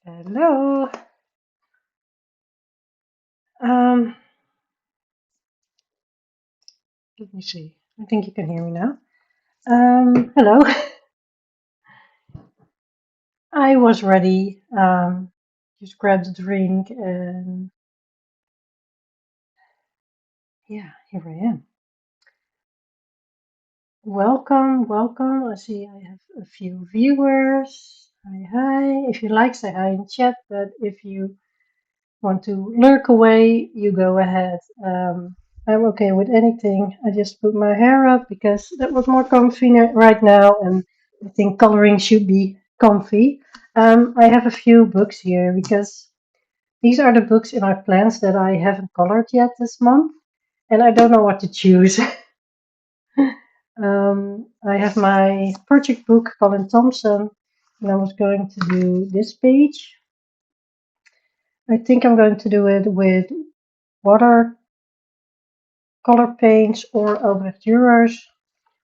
Hello. Um, Let me see. I think you can hear me now. Hello. I was ready. Just grabbed a drink and yeah, here I am. Welcome, welcome. I see I have a few viewers. Hi, hi. If you like, say hi in chat, but if you want to lurk away, you go ahead. I'm okay with anything. I just put my hair up because that was more comfy right now, and I think coloring should be comfy. I have a few books here because these are the books in my plans that I haven't colored yet this month, and I don't know what to choose. I have my project book, Colin Thompson, and I was going to do this page. I think I'm going to do it with water color paints or Albrecht Dürer's,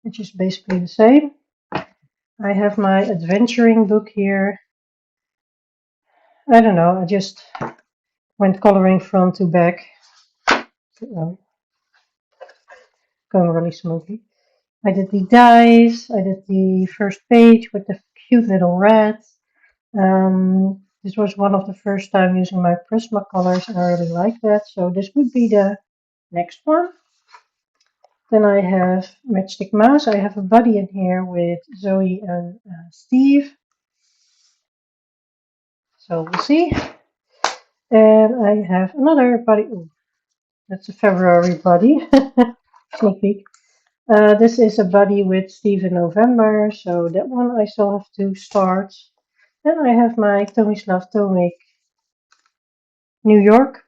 which is basically the same. I have my adventuring book here. I don't know, I just went coloring front to back. Going really smoothly. I did the dice, I did the first page with the cute little red. This was one of the first time using my Prismacolors and I really like that. So this would be the next one. Then I have Matchstick Mouse. I have a buddy in here with Zoe and Steve. So we'll see. And I have another buddy. Ooh, that's a February buddy. Sneak peek. This is a buddy with Steve in November. So that one I still have to start. Then I have my Tomislav Tomik New York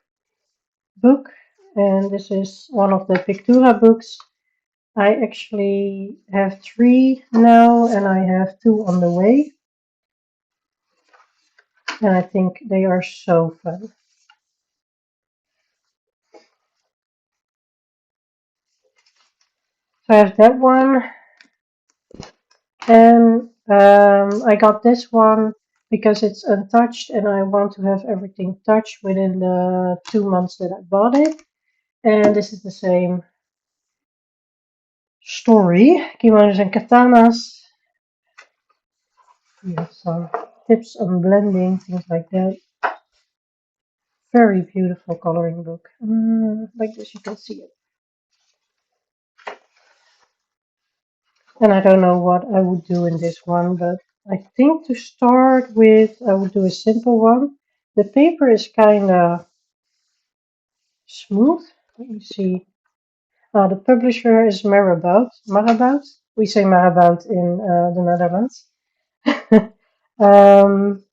book. And this is one of the Pictura books. I actually have 3 now and I have 2 on the way. And I think they are so fun. So I have that one. And I got this one because it's untouched and I want to have everything touched within the 2 months that I bought it. And this is the same story. Kimonos and katanas. We have some tips on blending, things like that. Very beautiful coloring book. Like this, you can see it. And I don't know what I would do in this one, but I think to start with, I would do a simple one. The paper is kind of smooth. Let me see. The publisher is Marabout. Marabout? We say Marabout in the Netherlands. um,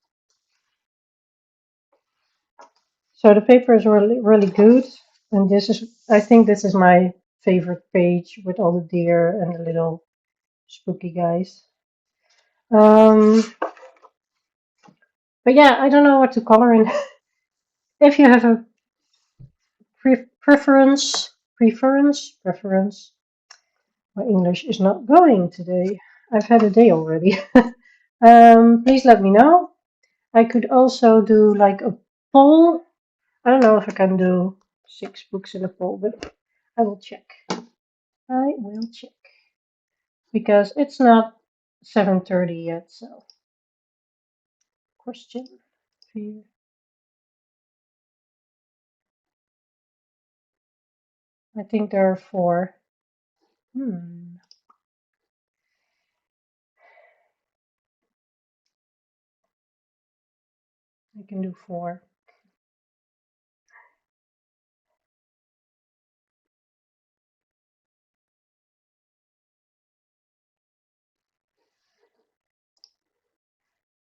so the paper is really, really good. And this is, I think this is my favorite page with all the deer and the little spooky guys. But yeah, I don't know what to color in. If you have a preference, my English is not going today. I've had a day already. Please let me know. I could also do like a poll. I don't know if I can do 6 books in a poll, but I will check. I will check. Because it's not 7:30 yet, so. Question. Fear. I think there are 4. I can do 4.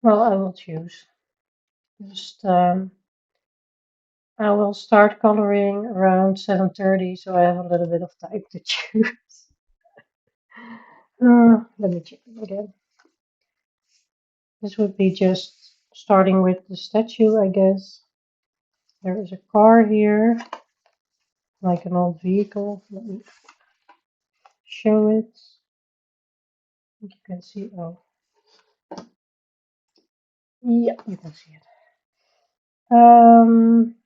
Well, I will choose. Just I will start coloring around 7:30, so I have a little bit of time to choose. Let me check it again. This would be just starting with the statue, I guess. There is a car here, like an old vehicle. Let me show it. I think you can see. Oh, yeah, you can see it. Um,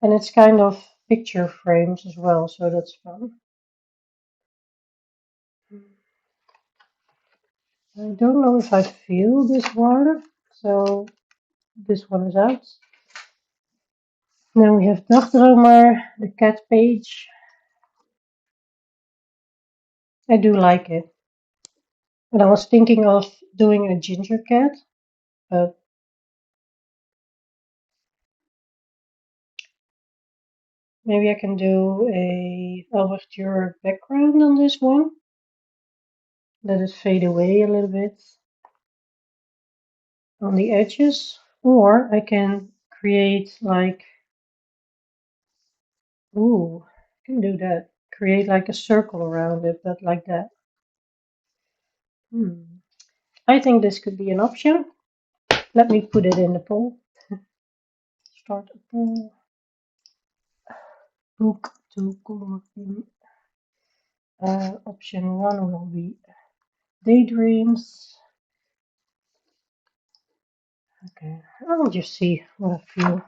and it's kind of picture frames as well, so that's fun. I don't know if I feel this one, so this one is out. Then we have Dagdromer, the cat page. I do like it. And I was thinking of doing a ginger cat, but maybe I can do a ouverture background on this one. Let it fade away a little bit on the edges. Or I can create like, ooh, I can do that. Create like a circle around it, but like that. I think this could be an option. Let me put it in the poll. Start a poll. Book to color in. Option 1 will be daydreams. Okay, I'll just see what I feel.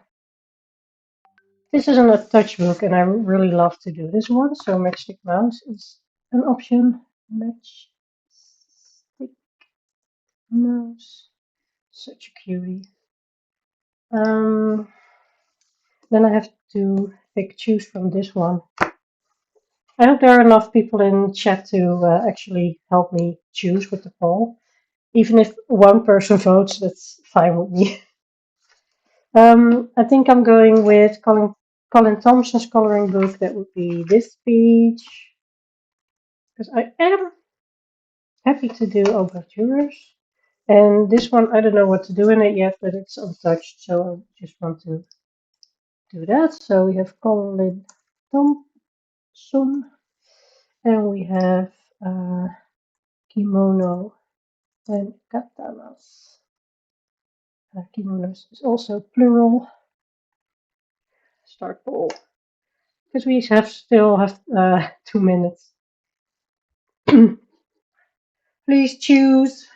This isn't a touch book, and I really love to do this one, so Matchstick Mouse is an option. Matchstick Mouse, such a cutie. Then I have to choose from this one. I hope there are enough people in chat to actually help me choose with the poll. Even if one person votes, that's fine with me. I think I'm going with Colin Thompson's coloring book. That would be this page. Because I am happy to do overtures. And this one, I don't know what to do in it yet, but it's untouched. So I just want to do that. So we have Colin Thompson. And we have kimono and katanas. Kimonos is also plural. Start poll. Because we still have 2 minutes. Please choose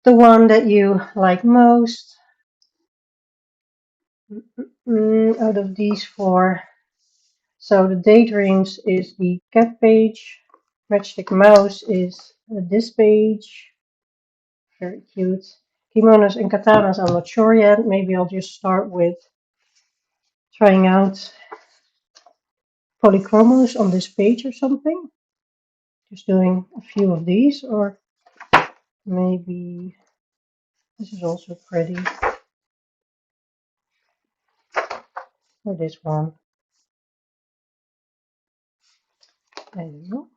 the one that you like most out of these four. So the Daydreams is the cat page. Matchstick Mouse is this page. Very cute. Kimonos and katanas, I'm not sure yet. Maybe I'll just start with trying out polychromos on this page or something. Just doing a few of these, or maybe this is also pretty. Or this one. I don't know.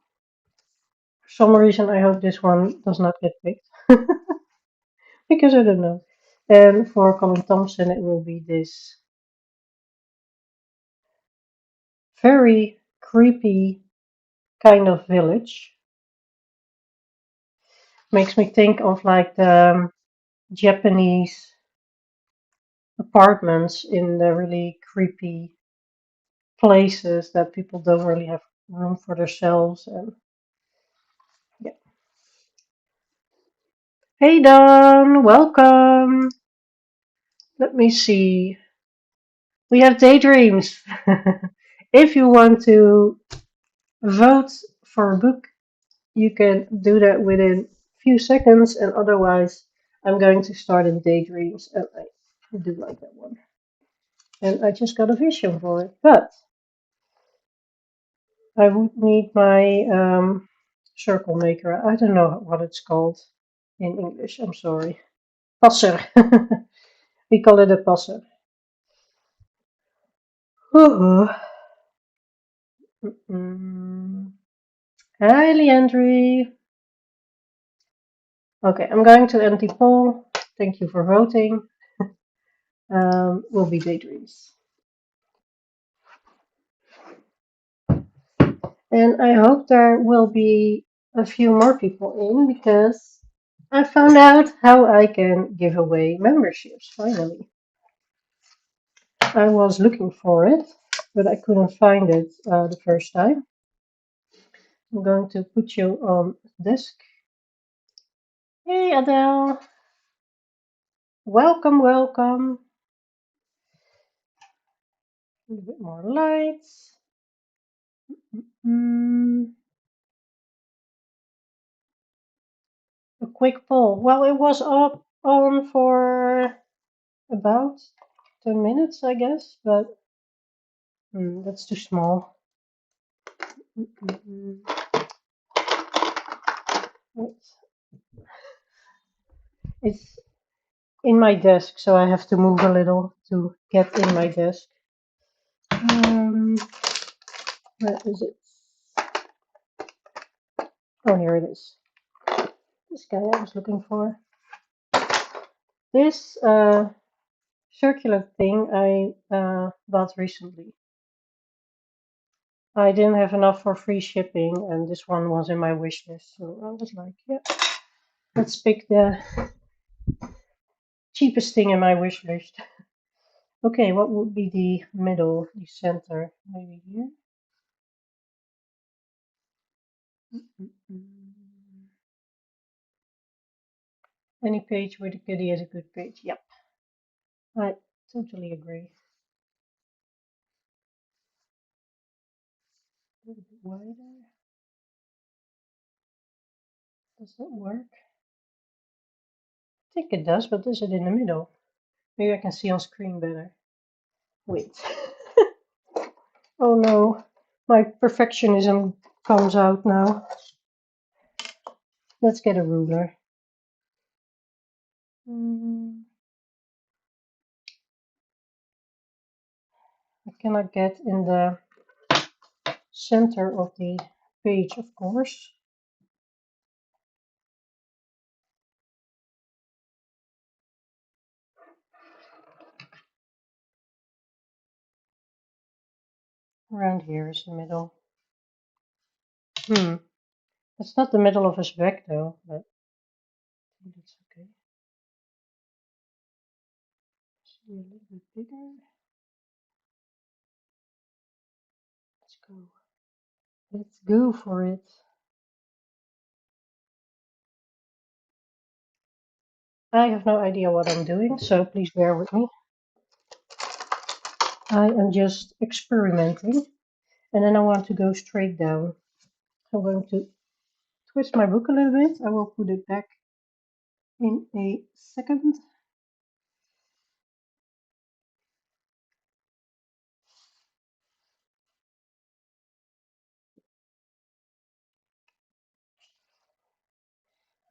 For some reason, I hope this one does not get picked. Because I don't know. And for Colin Thompson, it will be this very creepy kind of village. Makes me think of like the Japanese apartments in the really creepy places that people don't really have room for themselves. And yeah. Hey Don, welcome. Let me see. We have daydreams. If you want to vote for a book, you can do that within a few seconds, and otherwise, I'm going to start in daydreams, and I do like that one. And I just got a vision for it, but I would need my circle maker. I don't know what it's called in English. I'm sorry. Passer. We call it a passer. Hi, Leandri. Okay, I'm going to end the poll. Thank you for voting. Will be daydreams. And I hope there will be a few more people in because I found out how I can give away memberships finally. I was looking for it, but I couldn't find it the first time. I'm going to put you on desk. Hey Adele, welcome, welcome. A little bit more lights. Mm, a quick poll. Well, it was up on for about 10 minutes, I guess, but that's too small. It's in my desk, so I have to move a little to get in my desk. Where is it? Oh, here it is. This guy I was looking for. This circular thing I bought recently. I didn't have enough for free shipping, and this one was in my wish list, so I was like, yeah, let's pick the cheapest thing in my wish list. Okay, what would be the middle, the center? Maybe here? Any page with a kitty is a good page. Yep, I totally agree. A little bit wider. Does that work? I think it does, but is it in the middle? Maybe I can see on screen better. Wait. Oh no, my perfectionism comes out now. Let's get a ruler. I cannot get in the center of the page, of course. Around here is the middle. It's not the middle of his back though, but I think that's okay. See a little bit bigger. Let's go. Let's go for it. I have no idea what I'm doing, so please bear with me. I am just experimenting, and then I want to go straight down. I'm going to twist my book a little bit. I will put it back in a second.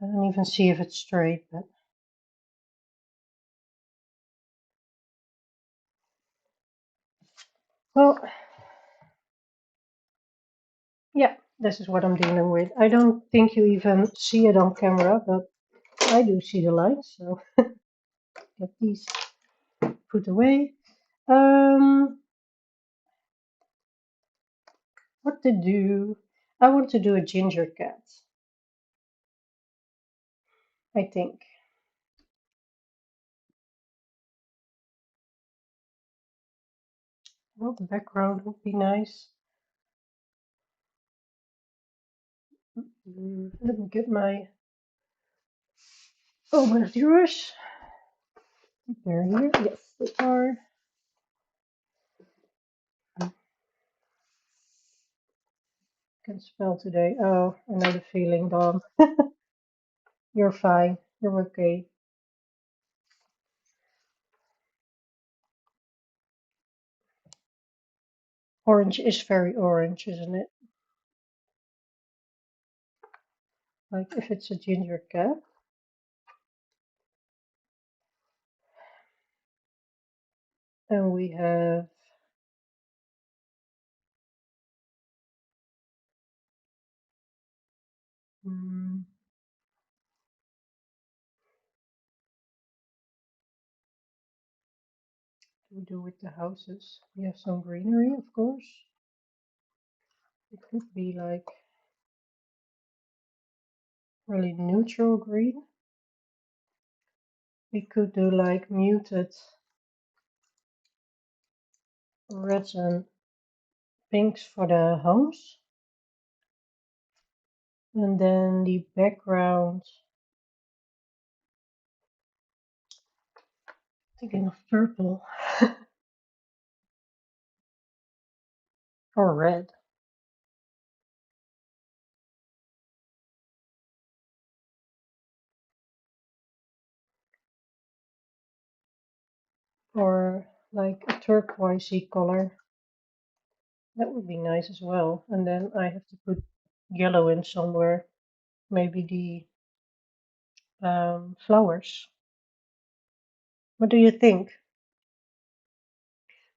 I don't even see if it's straight, but well, yeah, this is what I'm dealing with. I don't think you even see it on camera, but I do see the lines, so get these put away. What to do? I want to do a ginger cat, I think. Well, the background would be nice. Let me get my my viewers. They're here. Yes, they are. I can spell today. Oh, I know the feeling, Dom. You're fine. You're okay. Orange is very orange, isn't it? Like if it's a ginger cat. And we have to do with the houses. We have some greenery, of course. It could be like really neutral green. We could do like muted reds and pinks for the homes. And then the background, thinking of purple. or red, or like a turquoisey color. That would be nice as well. And then I have to put yellow in somewhere. Maybe the flowers. What do you think?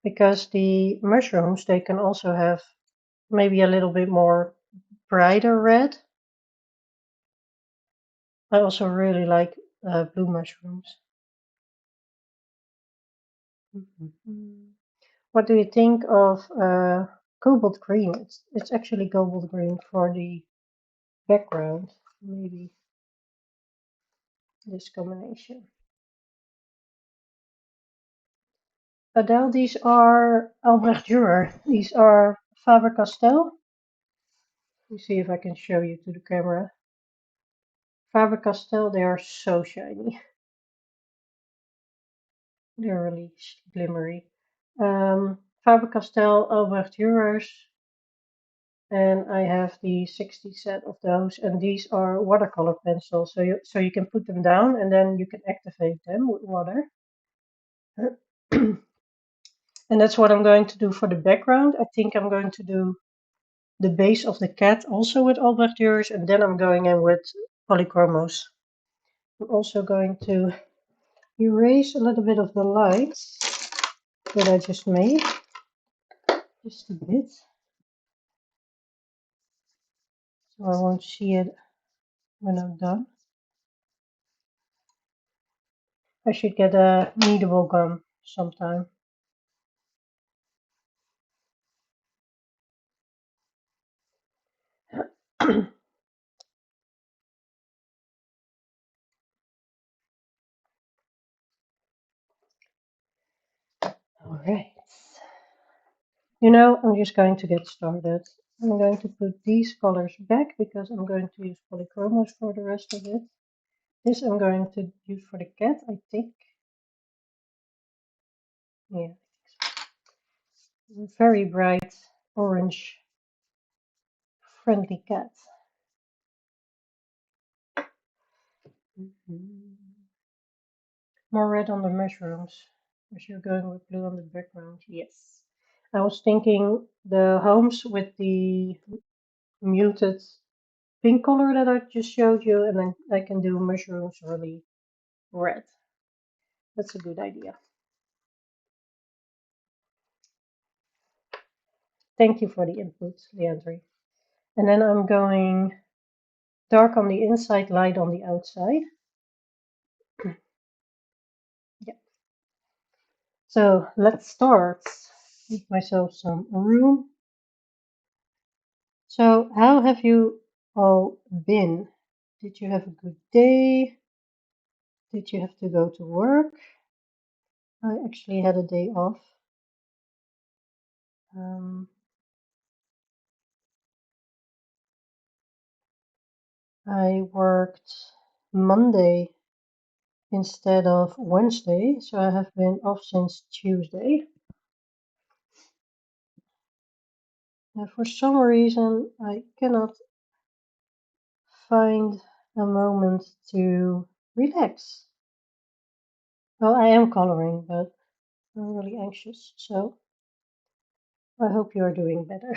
Because the mushrooms, they can also have maybe a little bit more brighter red. I also really like blue mushrooms. Mhm. What do you think of cobalt green? It's actually cobalt green for the background. Maybe this combination. Adele, these are Albrecht Dürer. These are Faber-Castell. Let me see if I can show you to the camera. Faber-Castell, they are so shiny. They're really glimmery. Faber-Castell Albrecht Dürers, and I have the 60 set of those, and these are watercolor pencils, so you can put them down and then you can activate them with water. And that's what I'm going to do for the background. I think I'm going to do the base of the cat also with Albrecht Dürers, and then I'm going in with polychromos. I'm also going to erase a little bit of the lines that I just made, just a bit, so I won't see it when I'm done. I should get a kneadable gum sometime. Alright. I'm just going to get started. I'm going to put these colors back because I'm going to use polychromos for the rest of it. This I'm going to use for the cat, I think. Yeah. Very bright orange friendly cat. More red on the mushrooms. As you're going with blue on the background. Yes. I was thinking the homes with the muted pink color that I just showed you, and then I can do mushrooms really red. That's a good idea. Thank you for the input, Leandri. And then I'm going dark on the inside, light on the outside. Yeah. So let's start. Give myself some room. So how have you all been? Did you have a good day? Did you have to go to work? I actually had a day off. I worked Monday instead of Wednesday, so I have been off since Tuesday. And for some reason, I cannot find a moment to relax. Well, I am coloring, but I'm really anxious, so I hope you are doing better.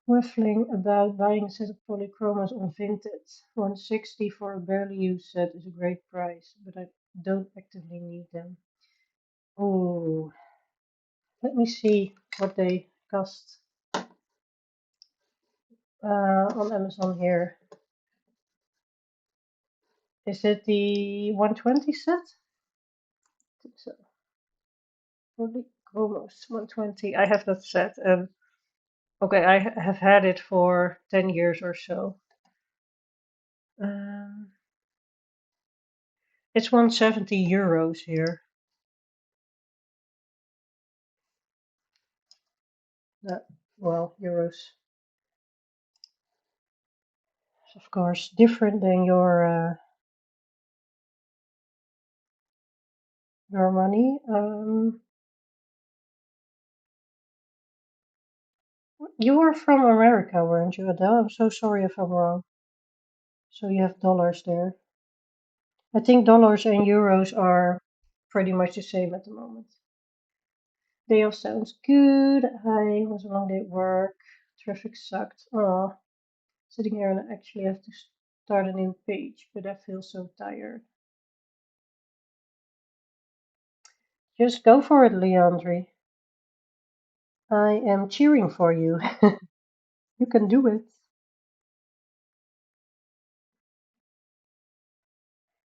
Waffling about buying a set of polychromos on Vinted. 160 for a barely used set is a great price, but I don't actively need them. Oh, let me see what they cost on Amazon here. Is it the 120 set? I think so. Almost 120. I have that set, and okay, I have had it for 10 years or so. It's 170 euros here. Well, euros. Of course, different than your money. You were from America, weren't you, Adele? I'm so sorry if I'm wrong. So you have dollars there. I think dollars and euros are pretty much the same at the moment. Day off sounds good. I was a long day at work. Traffic sucked. Oh, sitting here and I actually have to start a new page, but I feel so tired. Just go for it, Leandri. I am cheering for you. You can do it.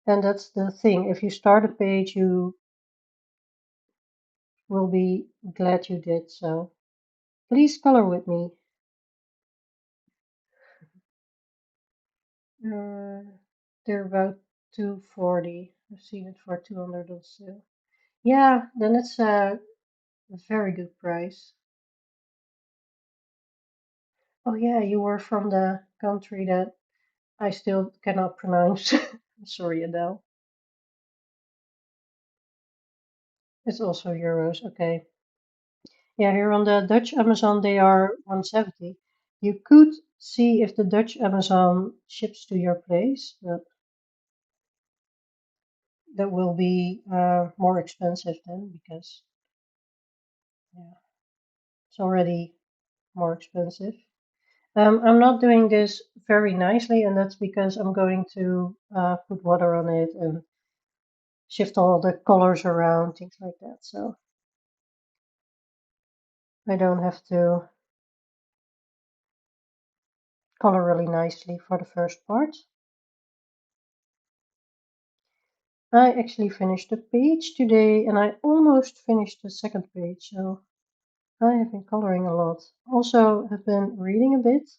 And that's the thing. If you start a page, you will be glad you did so. Please color with me. They're about 240. I've seen it for 200 on sale. Yeah, then it's a very good price. Oh yeah, you were from the country that I still cannot pronounce. I'm sorry, Adele. It's also euros. Okay. Yeah, here on the Dutch Amazon they are 170. You could see if the Dutch Amazon ships to your place, but that will be more expensive then because yeah, it's already more expensive. I'm not doing this very nicely, and that's because I'm going to put water on it and shift all the colors around, things like that. So I don't have to color really nicely for the first part. I actually finished the page today, and I almost finished the second page, so I have been coloring a lot. Also have been reading a bit,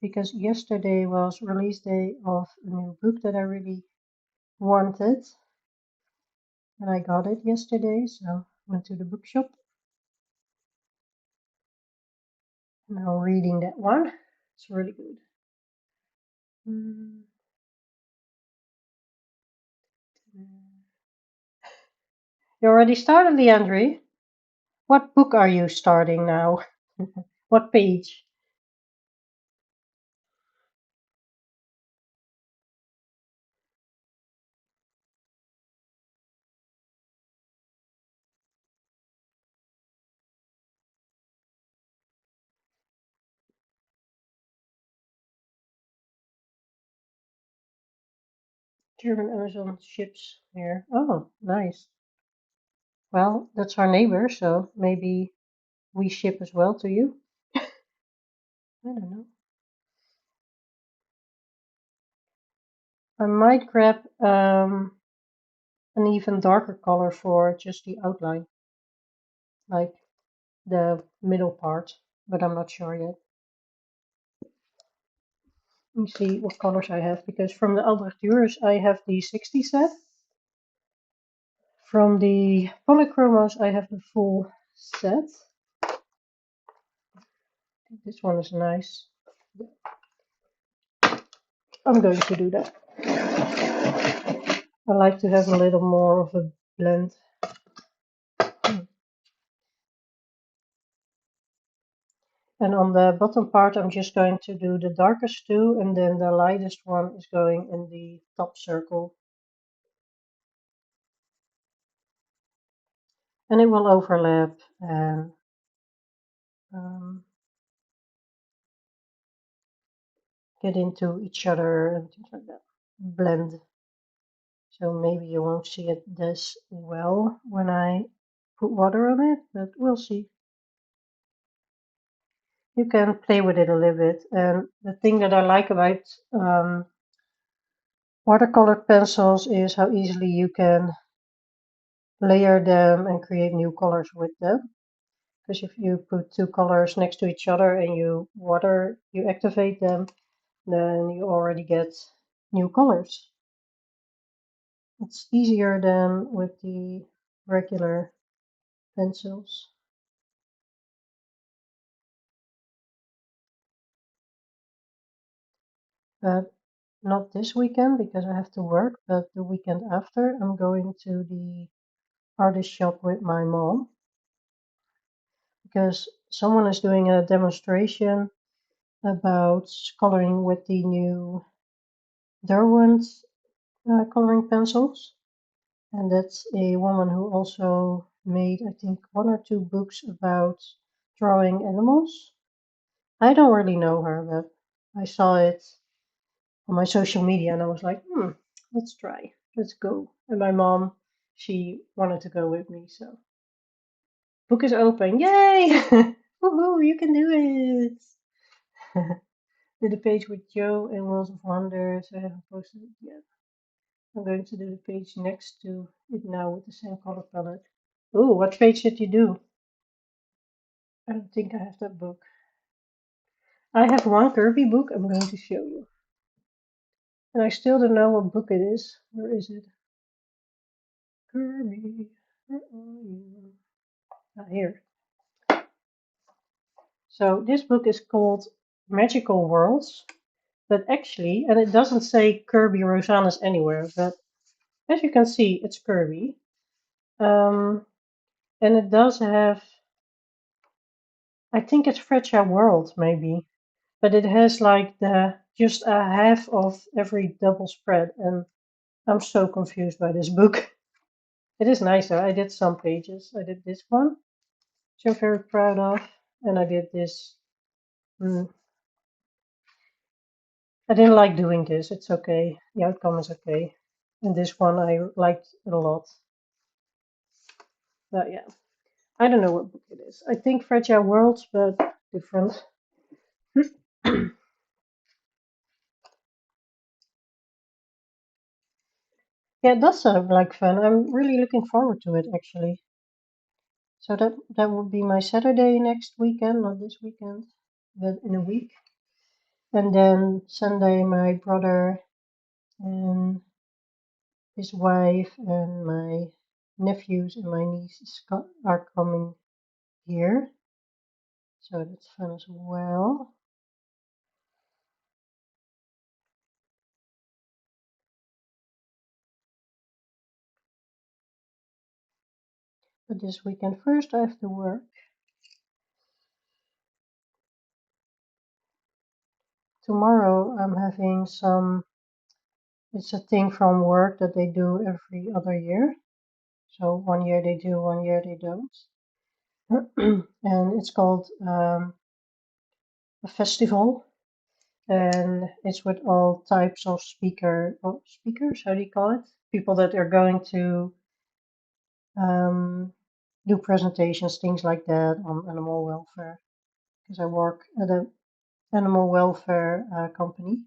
because yesterday was release day of a new book that I really wanted, and I got it yesterday, so went to the bookshop. Now reading that one. It's really good. Mm, You already started, Leandri? What book are you starting now? What page? German Amazon ships here. Oh, nice. Well, that's our neighbor, so maybe we ship as well to you. I don't know. I might grab an even darker color for just the outline, like the middle part, but I'm not sure yet. Let me see what colors I have, because from the Albrecht I have the 60 set. From the Polychromos, I have the full set. This one is nice. I'm going to do that. I like to have a little more of a blend. And on the bottom part, I'm just going to do the darkest two, and then the lightest one is going in the top circle. And it will overlap and get into each other and things like that. Blend. So maybe you won't see it this well when I put water on it, but we'll see. You can play with it a little bit. And the thing that I like about watercolor pencils is how easily you can layer them and create new colors with them. Because if you put two colors next to each other and you activate them, then you already get new colors. It's easier than with the regular pencils. But not this weekend because I have to work, but the weekend after I'm going to the artist shop with my mom because someone is doing a demonstration about coloring with the new Derwent coloring pencils. And that's a woman who also made, I think, one or two books about drawing animals. I don't really know her, but I saw it on my social media and I was like, let's try, let's go. And my mom, she wanted to go with me, so book is open, yay! Woohoo, you can do it! Did a page with Joe and World of Wonder, so I haven't posted it yet. I'm going to do the page next to it now with the same color palette. Ooh, what page did you do? I don't think I have that book. I have one Kirby book I'm going to show you. And I still don't know what book it is. Where is it? Kirby, where are you? Ah, here. So this book is called Magical Worlds, but actually, and it doesn't say Kirby Rosanas anywhere, but as you can see, it's Kirby. And it does have, I think it's Fragile World maybe, but it has like the just a half of every double spread, and I'm so confused by this book. It is nicer. I did some pages. I did this one, which I'm very proud of, and I did this. I didn't like doing this. It's okay. The outcome is okay. And this one I liked it a lot. But yeah, I don't know what book it is. I think Fragile Worlds, but different. Yeah, it does sound like fun. I'm really looking forward to it actually. So that would be my Saturday next weekend, not this weekend, but in a week. And then Sunday, my brother and his wife and my nephews and my nieces are coming here. So that's fun as well. But this weekend first I have to work. Tomorrow I'm having some, it's a thing from work that they do every other year. So 1 year they do, 1 year they don't. And it's called a festival. And it's with all types of speakers, how do you call it? People that are going to do presentations, things like that on animal welfare. Because I work at an animal welfare company.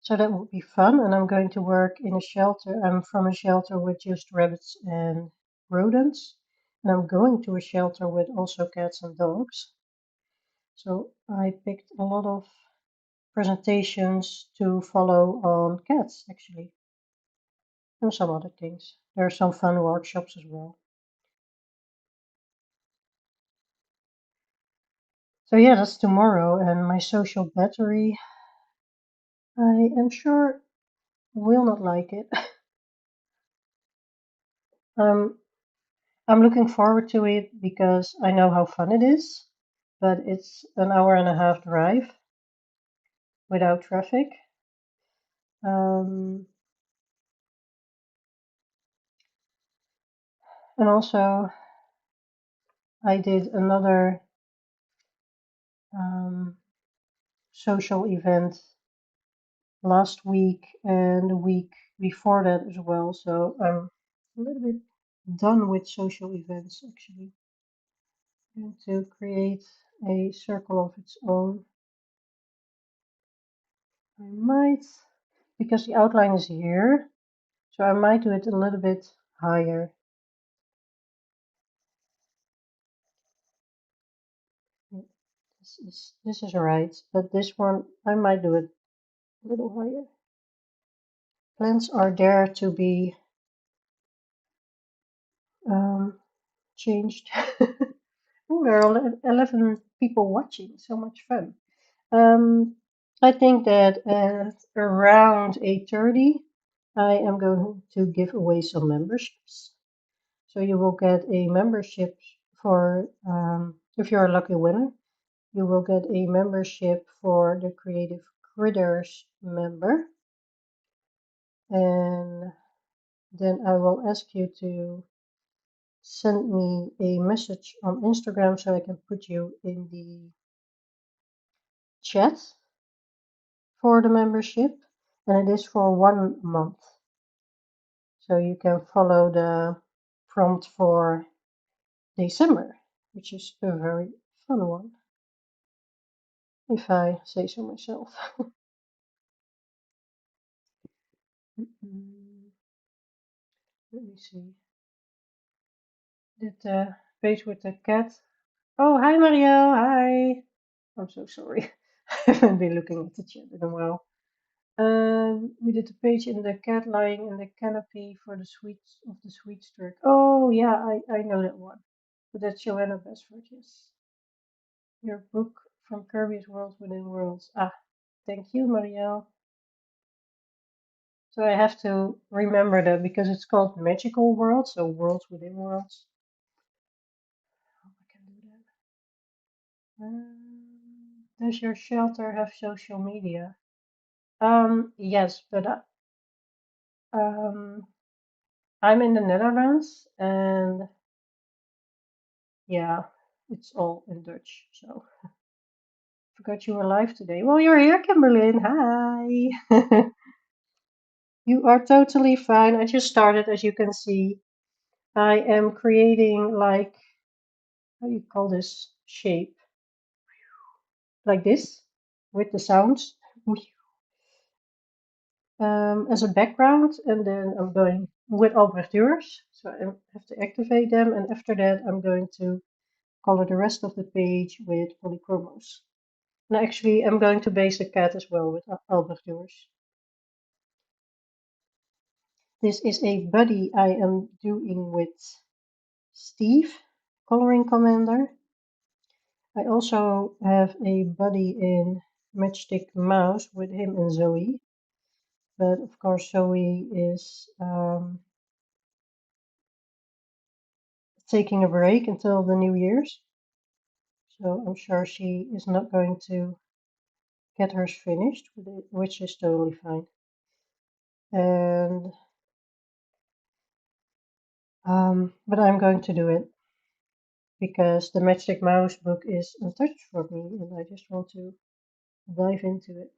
So that would be fun. And I'm going to work in a shelter. I'm from a shelter with just rabbits and rodents. And I'm going to a shelter with also cats and dogs. So I picked a lot of presentations to follow on cats, actually, and some other things. There are some fun workshops as well. So yeah, that's tomorrow, and my social battery, I am sure, will not like it. um, I'm looking forward to it because I know how fun it is, but it's an hour and a half drive without traffic. Um, and also, I did another social event last week and the week before that as well. So I'm a little bit done with social events actually. And to create a circle of its own, I might, because the outline is here, so I might do it a little bit higher. This is right, but this one I might do it a little higher. Plants are there to be changed. Oh, there are 11 people watching. So much fun. I think that at around 8:30, I am going to give away some memberships. So you will get a membership for if you're a lucky winner, you will get a membership for the Creative Critters member. And then I will ask you to send me a message on Instagram so I can put you in the chat for the membership. And it is for 1 month. So you can follow the prompt for December, which is a very fun one, if I say so myself. Let me see. Did the page with the cat. Oh, hi Mario. Hi. I'm so sorry. I haven't been looking at the chat in a while. We did the page in the cat lying in the canopy for the sweets of the sweet stirred. Oh yeah, I know that one. But that's Joanna Besford, yes. Your book from Kirby's World Within Worlds. Ah, thank you, Mario. So I have to remember that because it's called Magical Worlds, so Worlds Within Worlds. Oh, I can do that. Does your shelter have social media? Yes, but I'm in the Netherlands, and yeah, it's all in Dutch. So forgot you were live today. Well, you're here, Kimberlyn. Hi. You are totally fine. I just started, as you can see. I am creating like, how do you call this shape? Like this, with the sounds. As a background, and then I'm going with ouvertures, so I have to activate them, and after that I'm going to color the rest of the page with polychromos. And actually I'm going to base the cat as well with ouvertures. This is a buddy I am doing with Steve, coloring commander. I also have a buddy in Matchstick Mouse with him and Zoe, but of course Zoe is taking a break until the New Year's, so I'm sure she is not going to get hers finished, which is totally fine. And but I'm going to do it because the Matchstick Mouse book is untouched for me, and I just want to dive into it.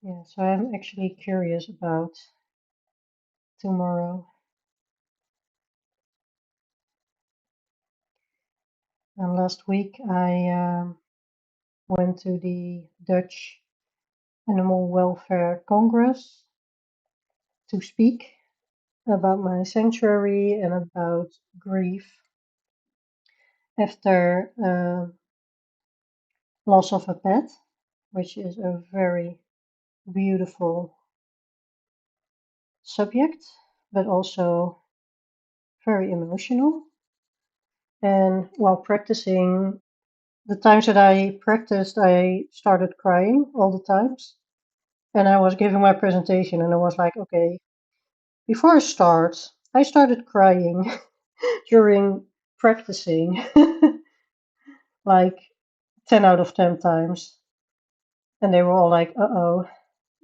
Yeah, so I'm actually curious about tomorrow. And last week I went to the Dutch Animal Welfare Congress to speak about my sanctuary and about grief after loss of a pet, which is a very beautiful subject, but also very emotional. And while practicing, the times that I practiced, I started crying all the times. And I was giving my presentation, and I was like, okay, before I start, I started crying during practicing like 10 out of 10 times. And they were all like, uh-oh,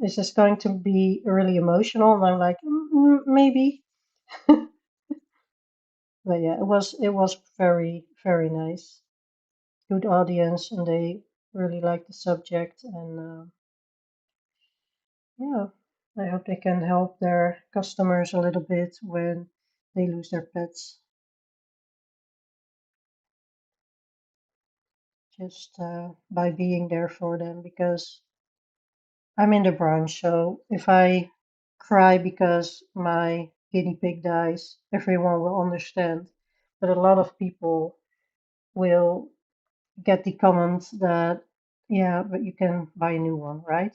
is this going to be really emotional? And I'm like, maybe. But yeah, it was very, very nice. Good audience, and they really liked the subject. And yeah, I hope they can help their customers a little bit when they lose their pets. Just by being there for them, because I'm in the branch, so if I cry because my guinea pig dies, everyone will understand. But a lot of people will get the comment that, yeah, but you can buy a new one, right?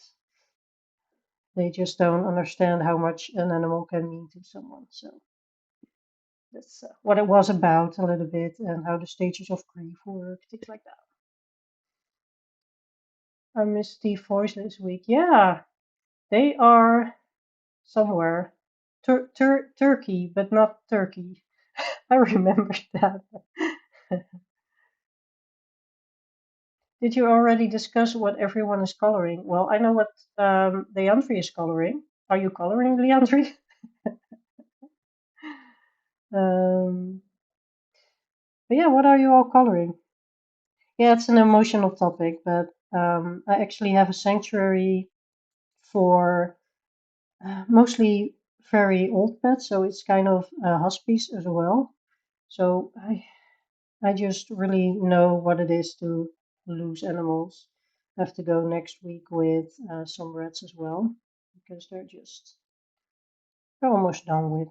They just don't understand how much an animal can mean to someone. So that's what it was about a little bit, and how the stages of grief work, things like that. I missed Steve Voice this week. Yeah, they are somewhere. Turkey, but not Turkey. I remember that. Did you already discuss what everyone is coloring? Well, I know what Leandri is coloring. Are you coloring, Leandri? um, but yeah, what are you all coloring? Yeah, it's an emotional topic, but I actually have a sanctuary for mostly very old pets, so it's kind of a hospice as well. So I just really know what it is to lose animals. I have to go next week with some rats as well because they're almost done with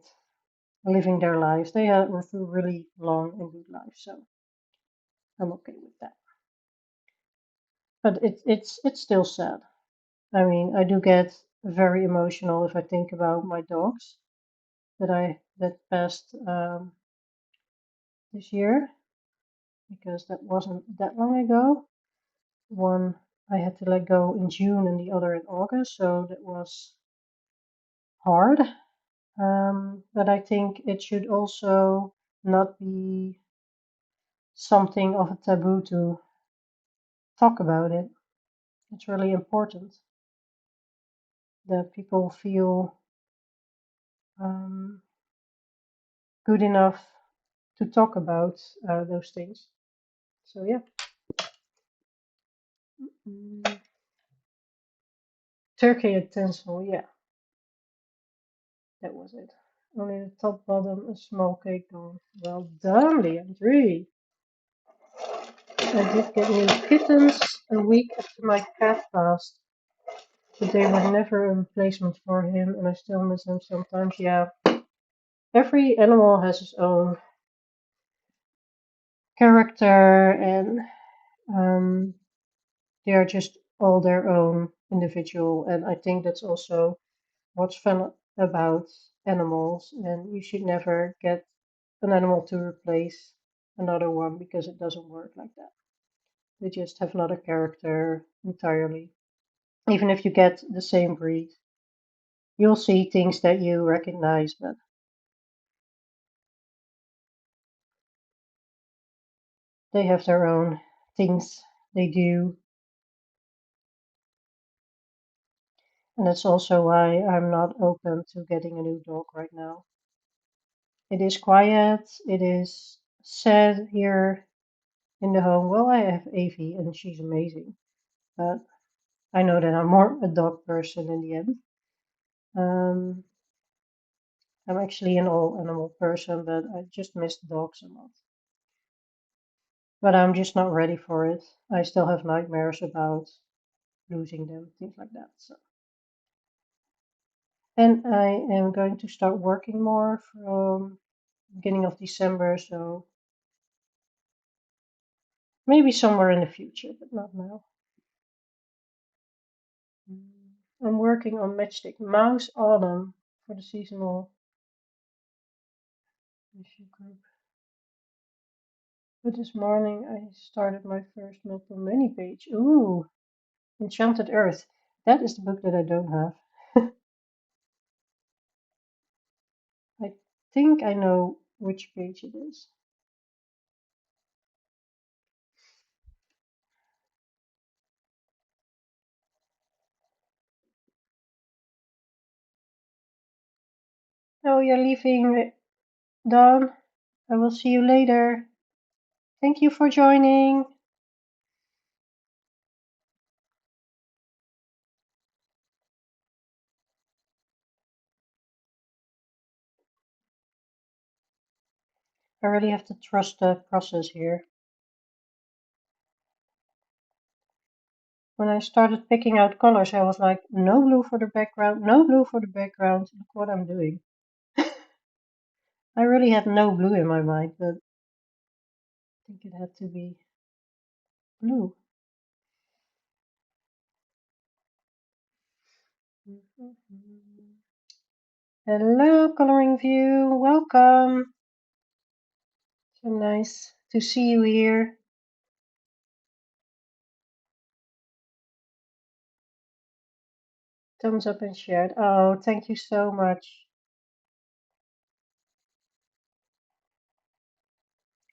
living their lives. They have a really long and good life, so I'm okay with that. But it's still sad. I mean, I do get very emotional if I think about my dogs that passed this year because that wasn't that long ago. One I had to let go in June and the other in August, so that was hard. But I think it should also not be something of a taboo to talk about it. It's really important that people feel um, good enough to talk about those things. So yeah. Mm, turkey utensil, yeah, that was it. Only the top, bottom, a small cake gone. Well done, Leandri. I did get new kittens a week after my cat passed, but they were never a replacement for him, and I still miss him sometimes. Yeah, every animal has its own character, and um, they are just all their own individual. And I think that's also what's fun about animals. And you should never get an animal to replace another one because it doesn't work like that. They just have another character entirely. Even if you get the same breed, you'll see things that you recognize, but they have their own things they do. And that's also why I'm not open to getting a new dog right now. It is quiet, it is sad here in the home. Well, I have Evie and she's amazing, but I know that I'm more a dog person in the end. Um, I'm actually an all animal person, but I just miss dogs a lot. But I'm just not ready for it. I still have nightmares about losing them, things like that. So, and I am going to start working more from beginning of December, so maybe somewhere in the future, but not now. I'm working on Matchstick Mouse Autumn for the seasonal issue group. But this morning I started my first Milton Mini page. Ooh, Enchanted Earth. That is the book that I don't have. I think I know which page it is. Oh, you're leaving, Dawn. I will see you later. Thank you for joining. I really have to trust the process here. When I started picking out colors, I was like, no blue for the background, no blue for the background. Look what I'm doing. I really had no blue in my mind, but I think it had to be blue. Hello, Coloring View. Welcome. So nice to see you here. Thumbs up and shared. Oh, thank you so much.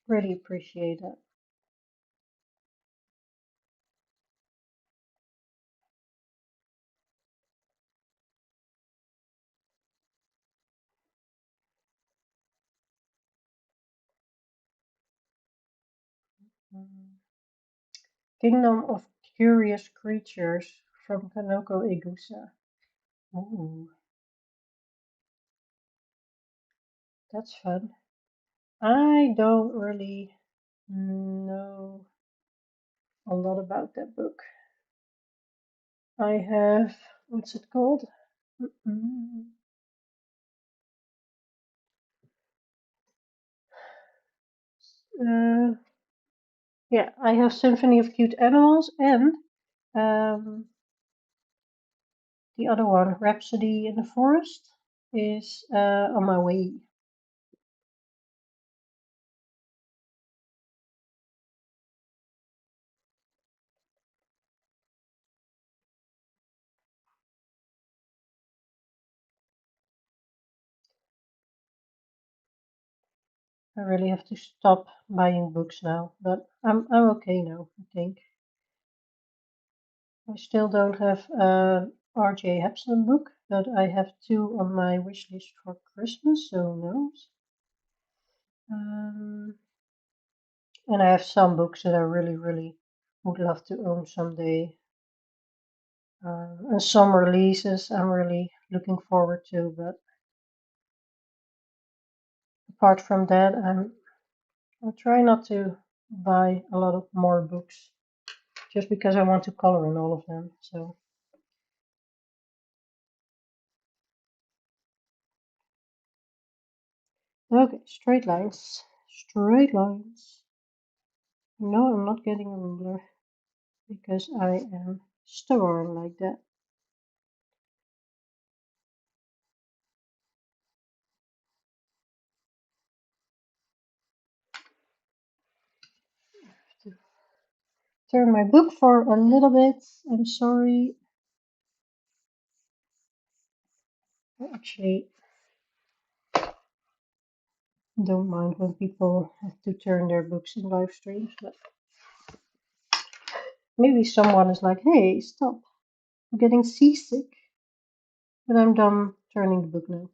Really appreciate it. Kingdom of Curious Creatures from Kanoko Egusa. Ooh, that's fun. I don't really know a lot about that book. I have, what's it called? Mm-mm. Yeah, I have Symphony of Cute Animals and um, the other one, Rhapsody in the Forest, is on my way. I really have to stop buying books now, but I'm okay now, I think. I still don't have an R.J. Hepson book, but I have two on my wish list for Christmas, so who knows? And I have some books that I really would love to own someday. And some releases I'm really looking forward to, but apart from that, I'll try not to buy a lot of more books just because I want to color in all of them. So, okay, straight lines. Straight lines. No, I'm not getting a ruler because I am stubborn like that. To turn my book for a little bit. I'm sorry. I actually don't mind when people have to turn their books in live streams, but maybe someone is like, hey, stop. I'm getting seasick. But I'm done turning the book now.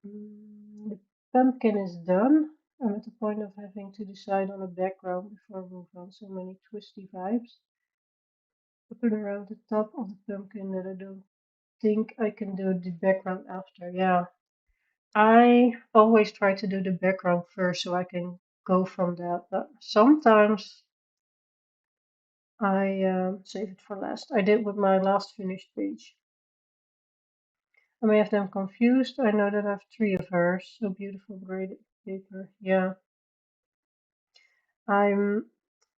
The pumpkin is done. I'm at the point of having to decide on a background before I move on. So many twisty vibes. Put around the top of the pumpkin that I don't think I can do the background after. Yeah, I always try to do the background first so I can go from that. But sometimes I save it for last. I did with my last finished page. I may have them confused. I know that I have three of hers. So beautiful graded paper. Yeah. I'm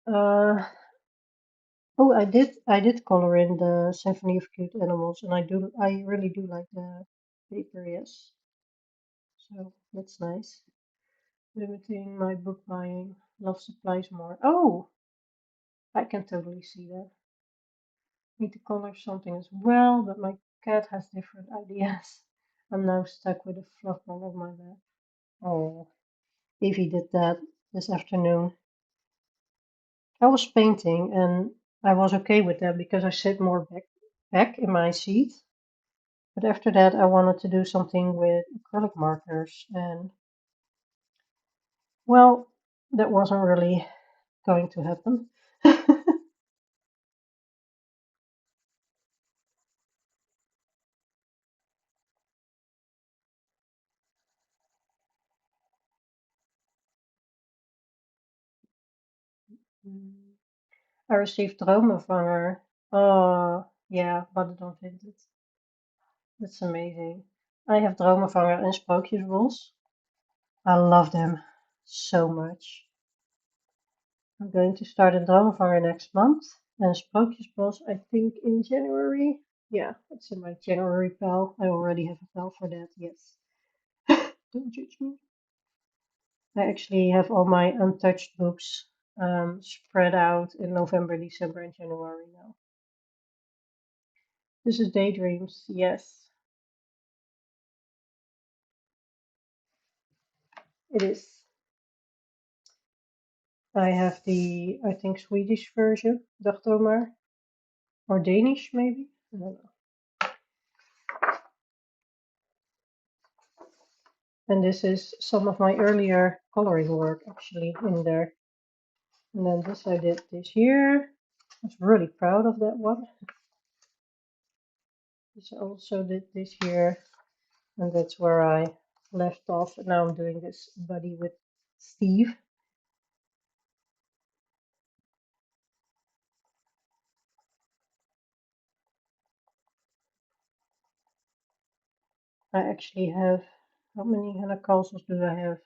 oh, I did color in the Symphony of Cute Animals, and I really do like the paper, yes. So that's nice. Limiting my book buying. Love supplies more. Oh, I can totally see that. Need to color something as well, but my cat has different ideas. I'm now stuck with a fluff ball on my lap. Oh, Evie did that this afternoon. I was painting and I was okay with that because I sit more back in my seat. But after that, I wanted to do something with acrylic markers, and well, that wasn't really going to happen. I received Dromenvanger. Oh, yeah, but I don't hint it. That's amazing. I have Dromenvanger and Sprookjesbos. I love them so much. I'm going to start a Dromenvanger next month, And Sprookjesbos, I think in January. Yeah, it's in my January pile. I already have a pile for that, yes. Don't judge me. I actually have all my untouched books spread out in November, December, and January now. This is Daydreams, yes, it is. I have the, I think, Swedish version, Dagdrömmar, or Danish maybe. I don't know. And this is some of my earlier coloring work actually in there. And then this I did this year. I was really proud of that one. This I also did this year, and that's where I left off. And now I'm doing this buddy with Steve. I actually have, how many henna castles do I have?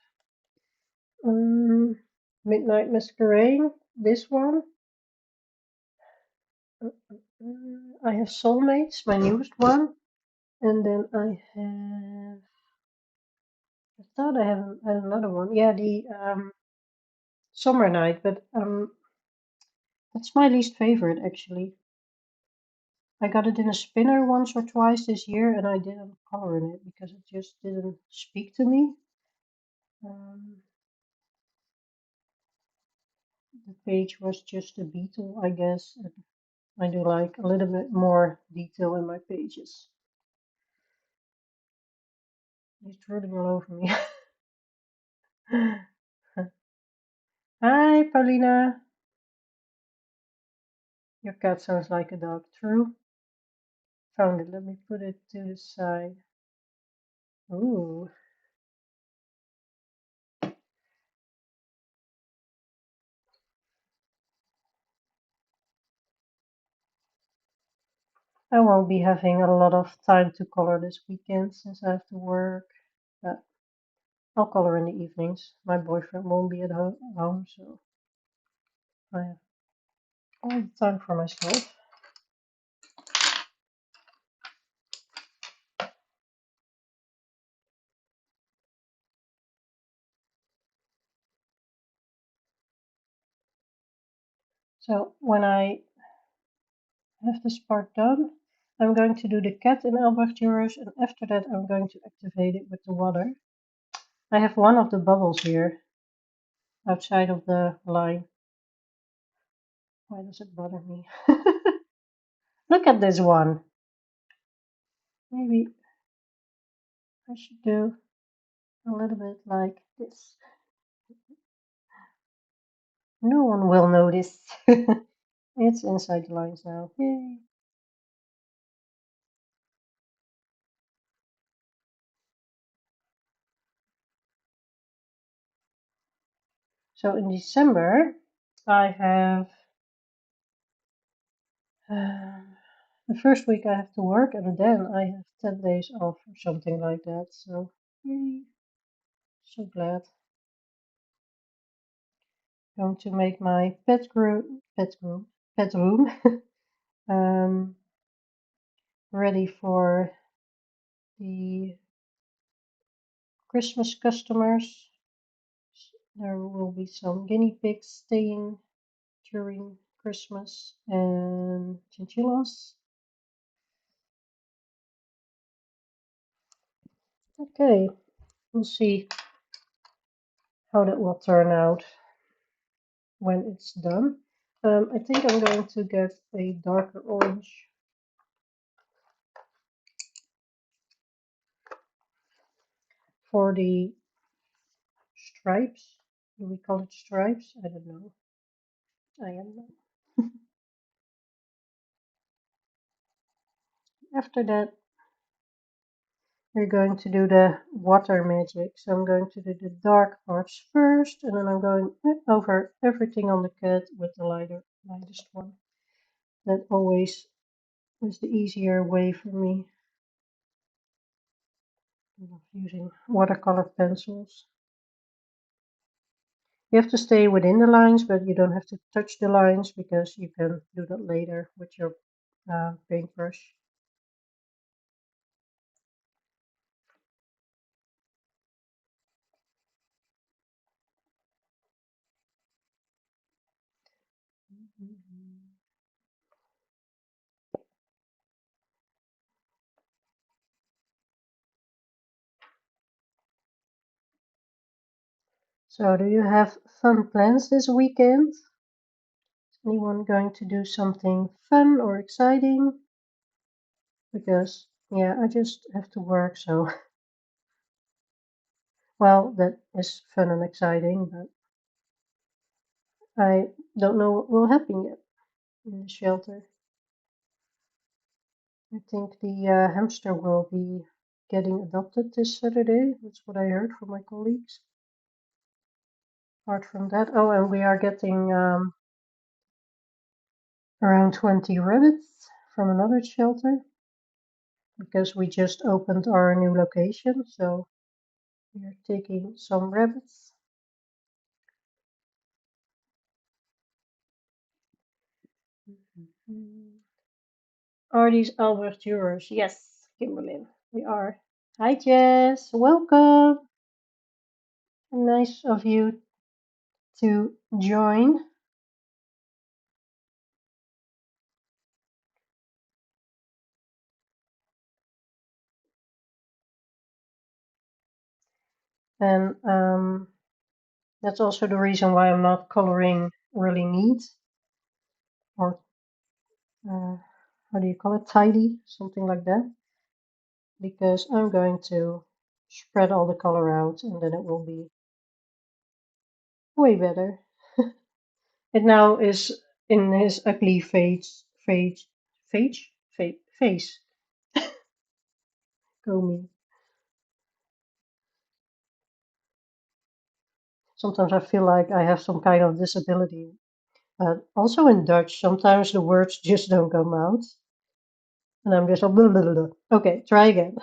Midnight Masquerade, this one. I have Soulmates, my newest one. And then I have, I thought I had another one. Yeah, the Summer Night, but that's my least favorite actually. I got it in a spinner once or twice this year, and I didn't color in it because it just didn't speak to me. The page was just a beetle, I guess. And I do like a little bit more detail in my pages. He's drooling all over me. Hi, Paulina. Your cat sounds like a dog. True. Found it. Let me put it to the side. Ooh. I won't be having a lot of time to color this weekend since I have to work. But I'll color in the evenings. My boyfriend won't be at home, so I have all the time for myself. So when I have this part done, I'm going to do the cat in Albrecht Euros, and after that I'm going to activate it with the water. I have one of the bubbles here outside of the line. Why does it bother me? Look at this one. Maybe I should do a little bit like this. No one will notice. It's inside the lines now. Yay. So in December, I have the first week I have to work, and then I have 10 days off or something like that. So, yay. So glad. Going to make my bedroom ready for the Christmas customers. There will be some guinea pigs staying during Christmas and chinchillas. Okay, we'll see how that will turn out when it's done. I think I'm going to get a darker orange for the stripes. Do we call it stripes? I don't know. I don't know. After that, we're going to do the water magic. So I'm going to do the dark parts first, and then I'm going over everything on the cat with the lightest one. That always is the easier way for me. I love using watercolor pencils. You have to stay within the lines, but you don't have to touch the lines because you can do that later with your paintbrush. So, do you have fun plans this weekend? Is anyone going to do something fun or exciting? Because, yeah, I just have to work, so, well, that is fun and exciting, but I don't know what will happen yet in the shelter. I think the hamster will be getting adopted this Saturday. That's what I heard from my colleagues. Apart from that, oh, and we are getting around 20 rabbits from another shelter because we just opened our new location. So we are taking some rabbits. Are these Albert yours? Yes, Kimberly, they are. Hi, Jess. Welcome. Nice of you to join. And that's also the reason why I'm not coloring really neat or how do you call it? Tidy, something like that. Because I'm going to spread all the color out and then it will be way better. It now is in his ugly face. Go me. Sometimes I feel like I have some kind of disability. Also in Dutch, sometimes the words just don't come out. And I'm just like, blah, blah, blah. Okay, try again.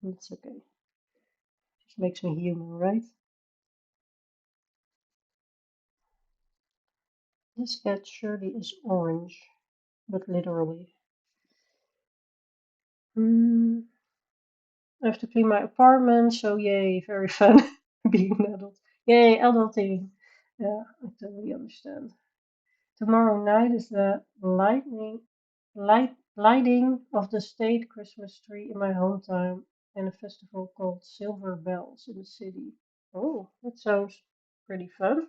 It's okay. Just makes me human, right? This cat surely is orange, but literally. Hmm. I have to clean my apartment, so yay, very fun being an adult. Yay, adulting. Yeah, I totally understand. Tomorrow night is the lighting of the state Christmas tree in my hometown and a festival called Silver Bells in the city. Oh, that sounds pretty fun.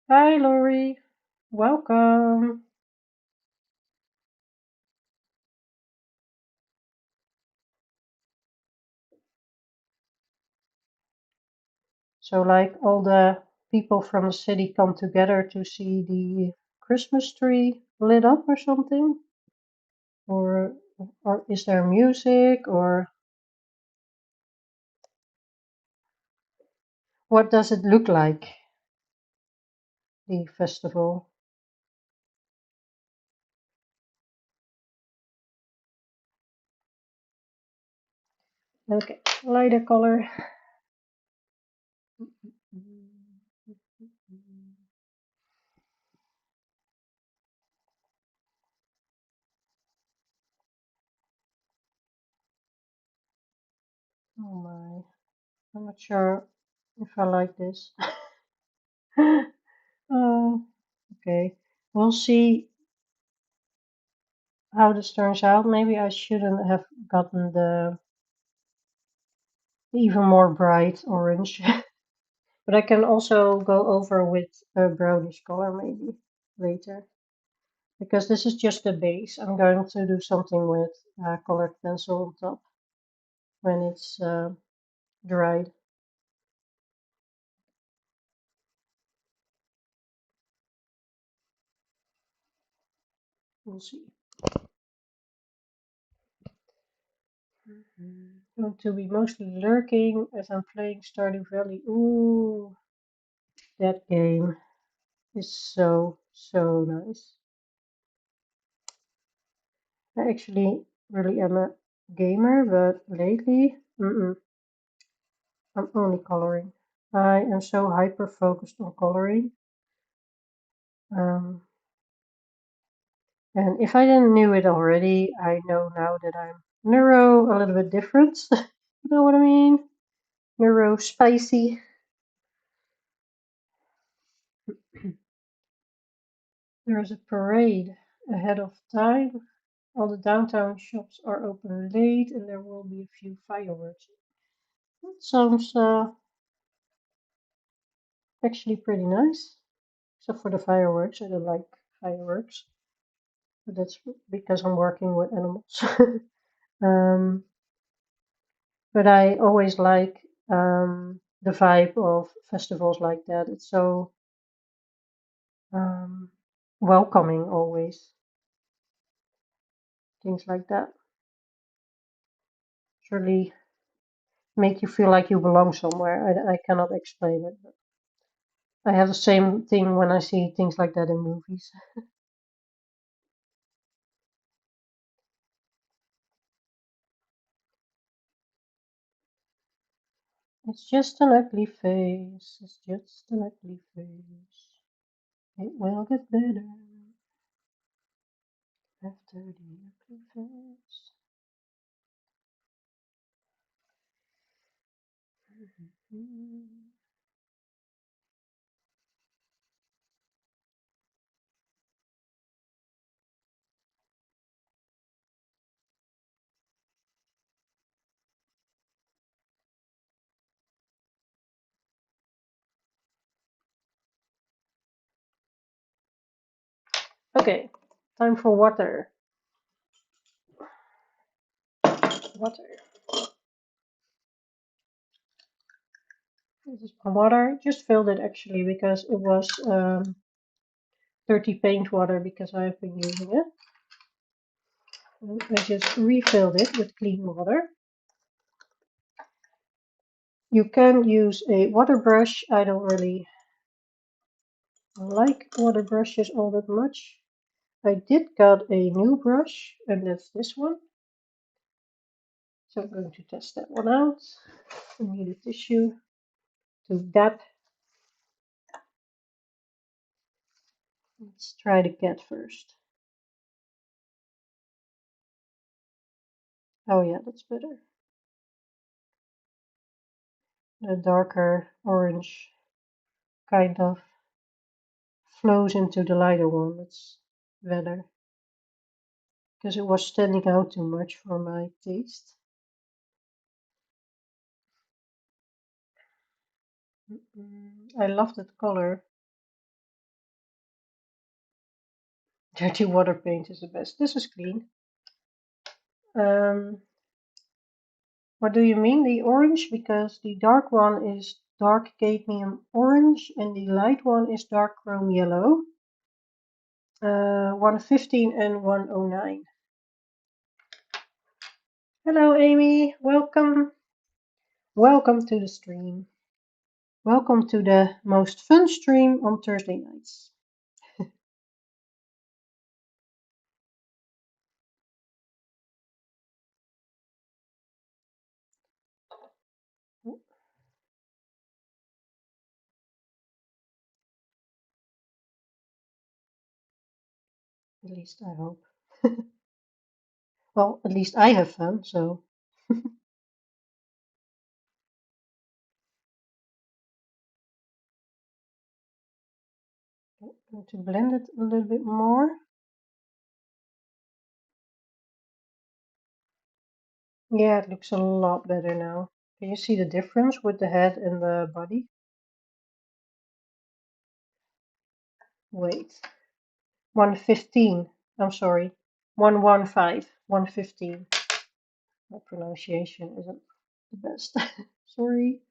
Hi, Lori. Welcome. So, like, all the people from the city come together to see the Christmas tree lit up or something? Or, or is there music? Or what does it look like, the festival? Okay, lighter color. Oh my, I'm not sure if I like this. Okay, we'll see how this turns out. Maybe I shouldn't have gotten the even more bright orange. But I can also go over with a brownish color maybe later. Because this is just the base. I'm going to do something with colored pencil on top when it's dried. We'll see. Going to be mostly lurking as I'm playing Stardew Valley. Ooh, that game is so nice. I actually really am a gamer, but lately, I'm only coloring. I am so hyper focused on coloring. Um, and if I didn't knew it already, I know now that I'm neuro a little bit different. You know what I mean? Neuro spicy. There is a parade ahead of time. All the downtown shops are open late, and there will be a few fireworks. That sounds actually pretty nice, except for the fireworks. I don't like fireworks, but that's because I'm working with animals. um, but I always like the vibe of festivals like that. It's so um, welcoming always. Things like that surely make you feel like you belong somewhere. I cannot explain it. But I have the same thing when I see things like that in movies. It's just an ugly face. It's just an ugly face. It will get better after the ugly face. Okay, time for water. Water. This is my water. Just filled it actually because it was dirty paint water because I've been using it. And I just refilled it with clean water. You can use a water brush. I don't really like water brushes all that much. I did got a new brush, and that's this one. So I'm going to test that one out. I need a tissue to dab. Let's try the cat first. Oh yeah, that's better. The darker orange kind of flows into the lighter one. That's better. Because it was standing out too much for my taste. I love that color. Dirty water paint is the best. This is clean. Um, what do you mean, the orange? Because the dark one is dark cadmium orange and the light one is dark chrome yellow. 115 and 109. Hello, Amy. Welcome. Welcome to the stream. Welcome to the most fun stream on Thursday nights. At least I hope. Well, at least I have fun, so. I'm going to blend it a little bit more. Yeah, it looks a lot better now. Can you see the difference with the head and the body? Wait. 115. I'm sorry. 115. 115. My pronunciation isn't the best. Sorry.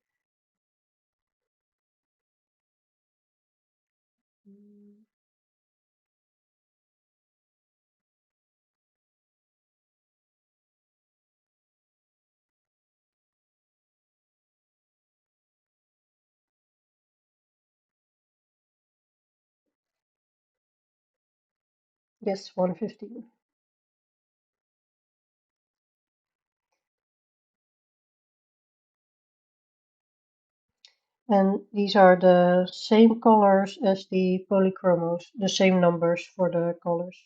Yes, 115. And these are the same colors as the polychromos, the same numbers for the colors.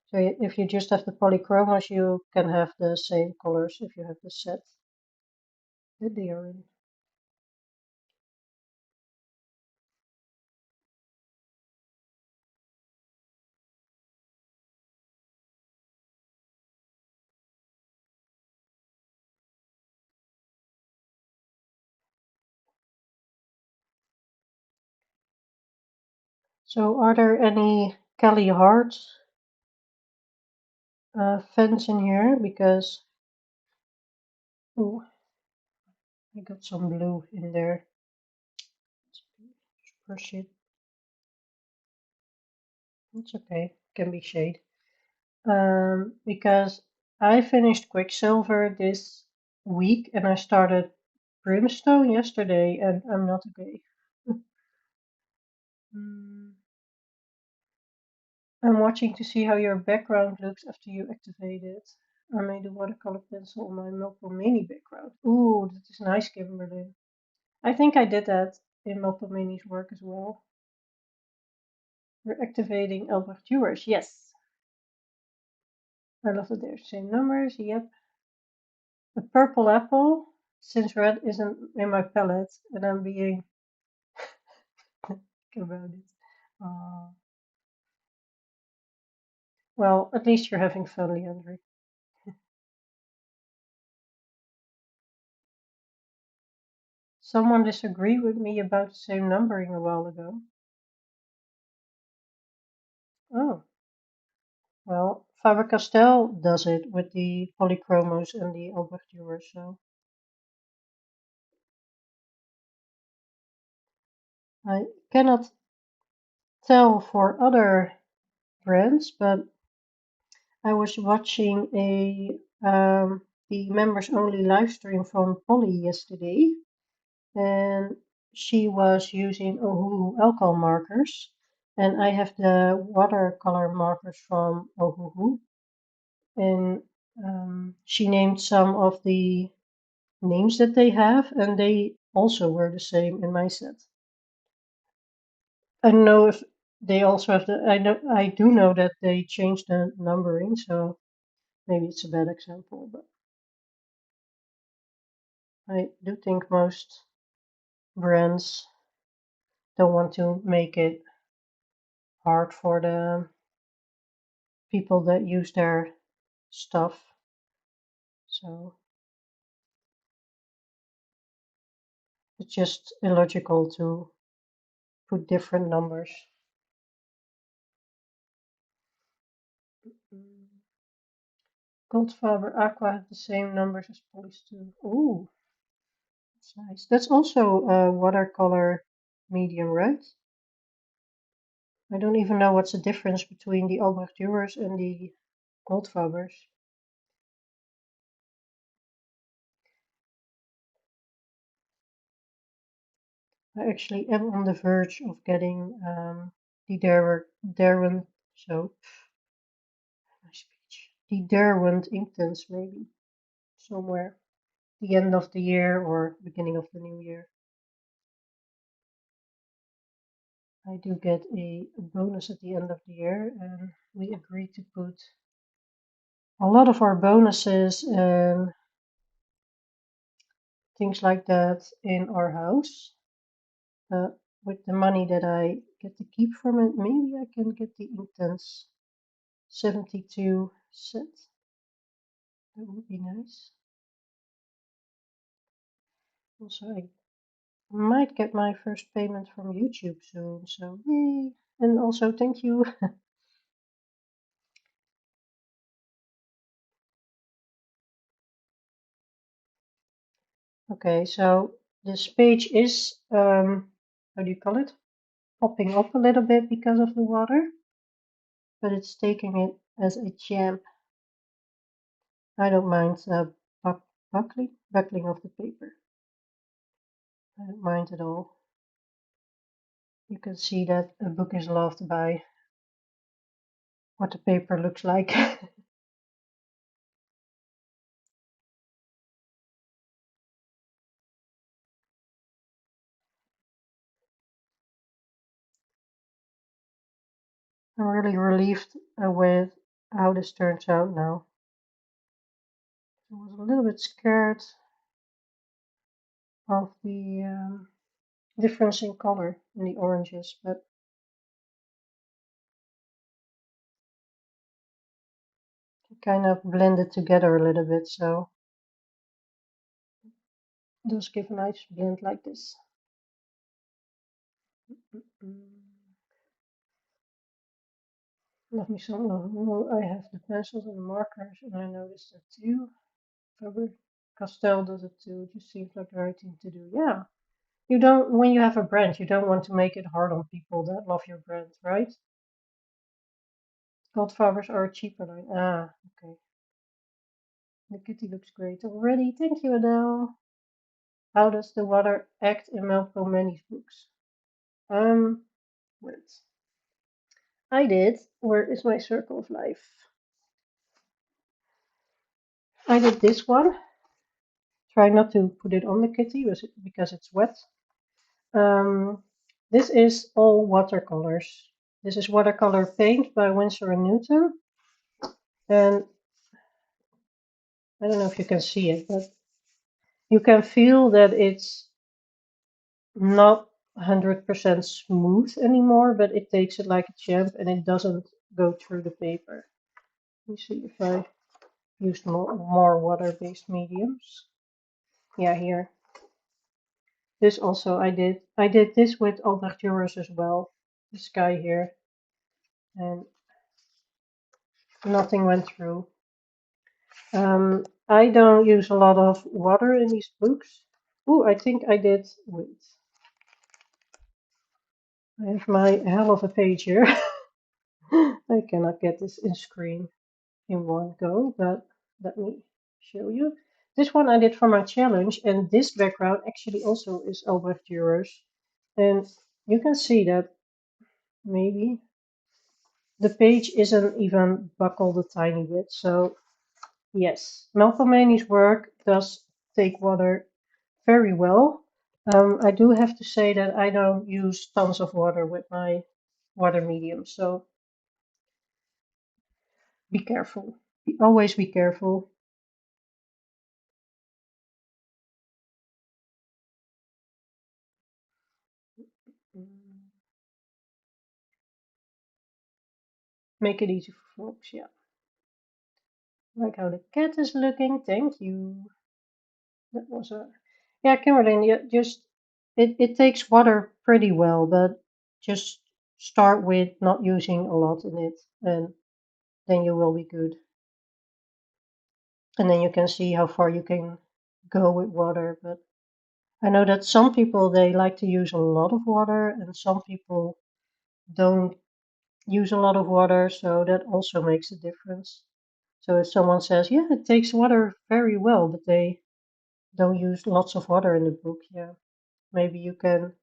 So if you just have the polychromos, you can have the same colors if you have the set that they are in. So are there any Kelly Hart fans in here? Because, oh, I got some blue in there. Brush it. It's okay, can be shade. Because I finished Quicksilver this week and I started Brimstone yesterday and I'm not okay. Mm, I'm watching to see how your background looks after you activate it. I made a watercolor pencil on my Milko Mini background. Ooh, that is nice, Kimberly. I think I did that in Milko Mini's work as well. We're activating Albrecht Dürer. Yes. I love that they're the same numbers. Yep. A purple apple, since red isn't in my palette, and I'm being about it. Uh, well, at least you're having fun, Leandri. Someone disagreed with me about the same numbering a while ago. Oh, well, Faber-Castell does it with the polychromos and the Albrecht Dürer, so I cannot tell for other brands, but I was watching the members only live stream from Polly yesterday, and she was using Ohuhu alcohol markers, and I have the watercolor markers from Ohuhu, and she named some of the names that they have, and they also were the same in my set. I don't know if they also have the. I do know that they changed the numbering, so maybe it's a bad example, but I do think most brands don't want to make it hard for the people that use their stuff. So it's just illogical to put different numbers. Goldfaber Aqua have the same numbers as Police too. Ooh, that's nice. That's also a watercolor medium, right? I don't even know what's the difference between the Albrecht Dürers and the Goldfabers. I actually am on the verge of getting the Derwent, so my speech. The Derwent Inktense maybe somewhere the end of the year or beginning of the new year. I do get a bonus at the end of the year, and we agreed to put a lot of our bonuses and things like that in our house. With the money that I get to keep from it, maybe I can get the Inktense 72 set. That would be nice. Also, I might get my first payment from YouTube soon, so yay! And also, thank you. Okay, so this page is, how do you call it? Popping up a little bit because of the water, but it's taking it as a champ. I don't mind buckling of the paper. I don't mind at all. You can see that a book is loved by what the paper looks like. I'm really relieved with how this turns out now. I was a little bit scared of the difference in color in the oranges, but it kind of blended together a little bit, so it does give a nice blend like this. Let me some. Oh, I have the pencils and the markers, and I noticed that too. Faber-Castell does it too. It just seems like the right thing to do. Yeah. You don't, when you have a brand, you don't want to make it hard on people that love your brand, right? Goldfibers are cheaper line. Ah, okay. The kitty looks great already. Thank you, Adele. How does the water act in Melpomene's books? Wait. I did. Where is my circle of life? I did this one. Try not to put it on the kitty because it's wet. This is all watercolors. This is watercolor paint by Winsor and Newton. And I don't know if you can see it, but you can feel that it's not 100% smooth anymore, but it takes it like a champ and it doesn't go through the paper. Let me see if I used more water-based mediums. Yeah, here. This also I did. I did this with Albrecht Dürer as well. This guy here. And nothing went through. I don't use a lot of water in these books. Oh, I think I did. Wait. I have my hell of a page here. I cannot get this in screen in one go, but let me show you. This one I did for my challenge, and this background actually also is Albrecht Dürer's. And you can see that maybe the page isn't even buckled a tiny bit. So yes, Melpomene's work does take water very well. I do have to say that I don't use tons of water with my water medium, so be careful. Always be careful. Make it easy for folks, yeah. Like how the cat is looking. Thank you. That was a yeah, Kimberly. Yeah, just it takes water pretty well, but just start with not using a lot in it, and then you will be good. And then you can see how far you can go with water. But I know that some people they like to use a lot of water, and some people don't use a lot of water, so that also makes a difference. So if someone says, yeah, it takes water very well, but they don't use lots of water in the book, yeah, maybe you can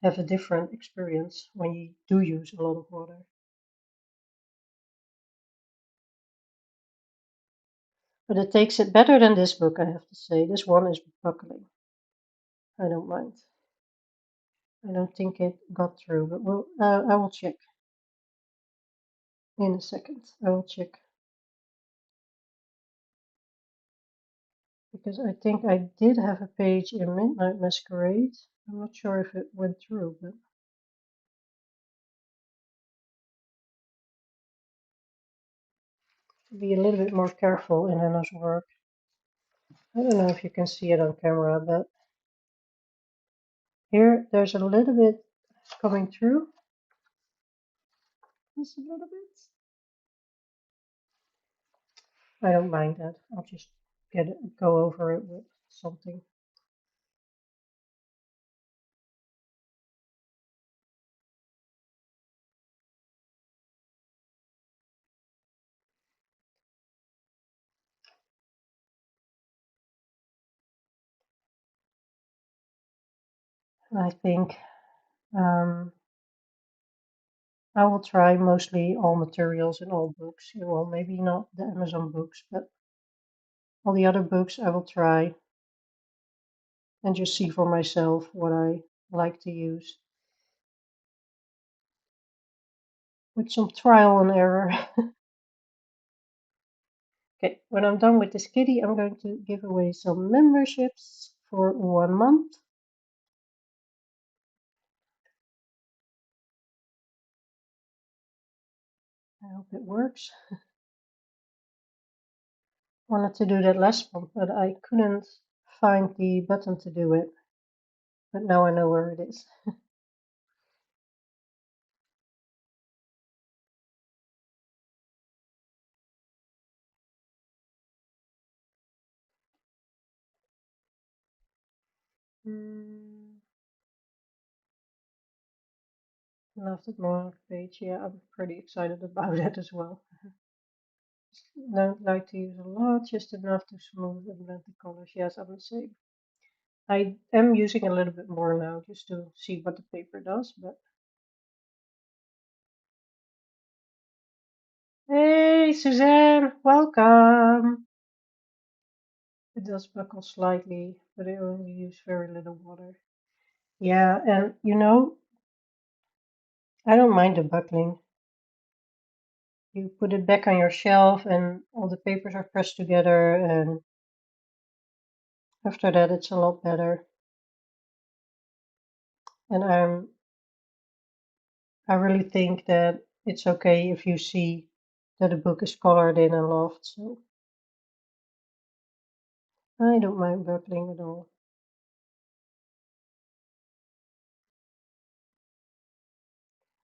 have a different experience when you do use a lot of water. But it takes it better than this book, I have to say. This one is buckling. I don't mind. I don't think it got through, but I will check in a second. I will check because I think I did have a page in Midnight Masquerade. I'm not sure if it went through, but be a little bit more careful in Hannah's work. I don't know if you can see it on camera, but here there's a little bit coming through. Just a little bit. I don't mind that. I'll just go over it with something. I think um, I will try mostly all materials in all books. Well, maybe not the Amazon books, but all the other books I will try and just see for myself what I like to use. with some trial and error. Okay, when I'm done with this kitty, I'm going to give away some memberships for 1 month. I hope it works. Wanted to do that last month, but I couldn't find the button to do it. But now I know where it is. Love that more page. Yeah, I'm pretty excited about that as well. Don't like to use a lot, just enough to smooth and blend the colors. Yes, I'm the same. I am using a little bit more now just to see what the paper does, but hey, Suzanne, welcome. It does buckle slightly, but I only use very little water. Yeah, and you know, I don't mind the buckling. You put it back on your shelf and all the papers are pressed together, and after that it's a lot better. And I really think that it's okay if you see that a book is colored in and loved, so I don't mind buckling at all.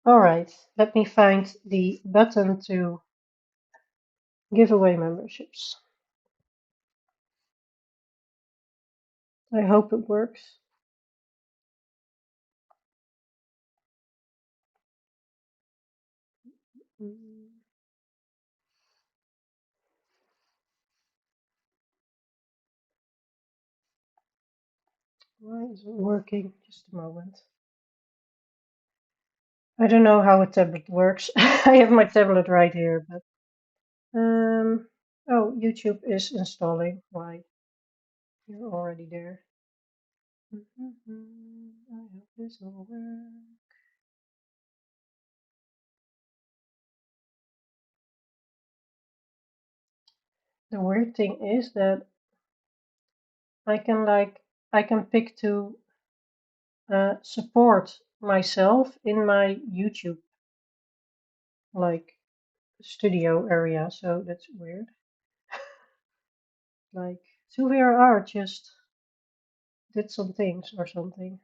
All right, let me find the button to give away memberships. I hope it works. Why is it working? Just a moment. I don't know how a tablet works. I have my tablet right here, but oh, YouTube is installing. Why? You're already there. I hope this will work. The weird thing is that I can pick to support myself in my YouTube like studio area, so that's weird. Like Zooveraart just did some things or something.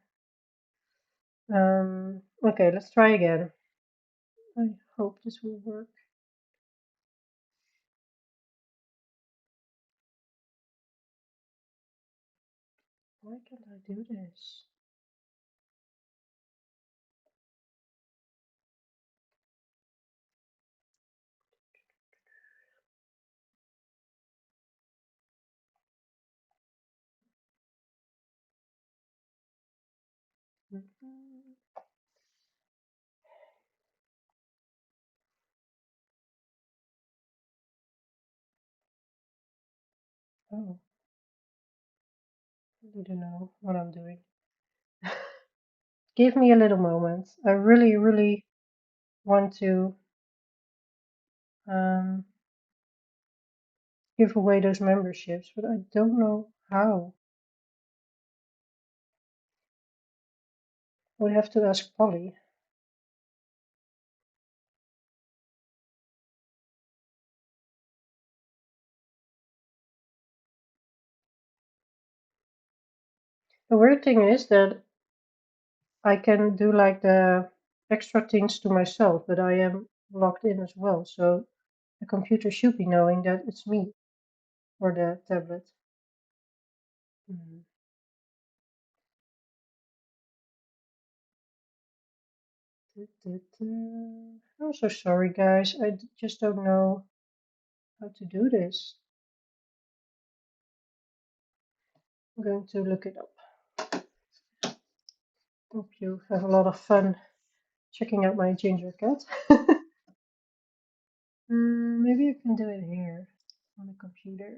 Okay, let's try again. I hope this will work. Why can't I do this? Oh, I don't know what I'm doing. Give me a little moment. I really, really want to um, give away those memberships, but I don't know how. I would have to ask Polly. The weird thing is that I can do like the extra things to myself, but I am logged in as well, so the computer should be knowing that it's me or the tablet. I'm so sorry, guys. I just don't know how to do this. I'm going to look it up. Hope you have a lot of fun checking out my ginger cat. Maybe I can do it here on the computer.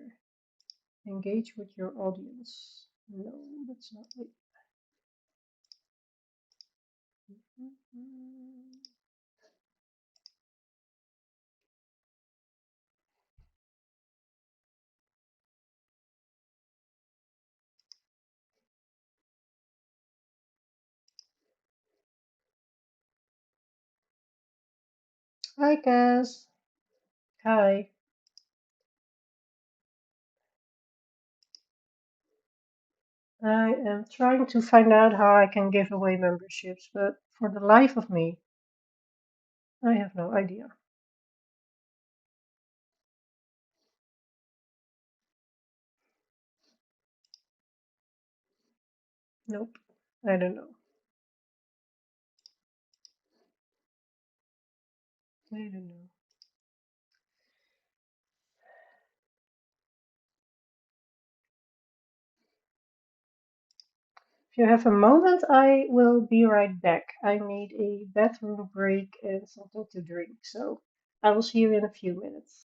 Engage with your audience. No, that's not it. Hi, Cass. Hi. I am trying to find out how I can give away memberships, but for the life of me, I have no idea. Nope. I don't know. I don't know. If you have a moment, I will be right back. I need a bathroom break and something to drink, so I will see you in a few minutes.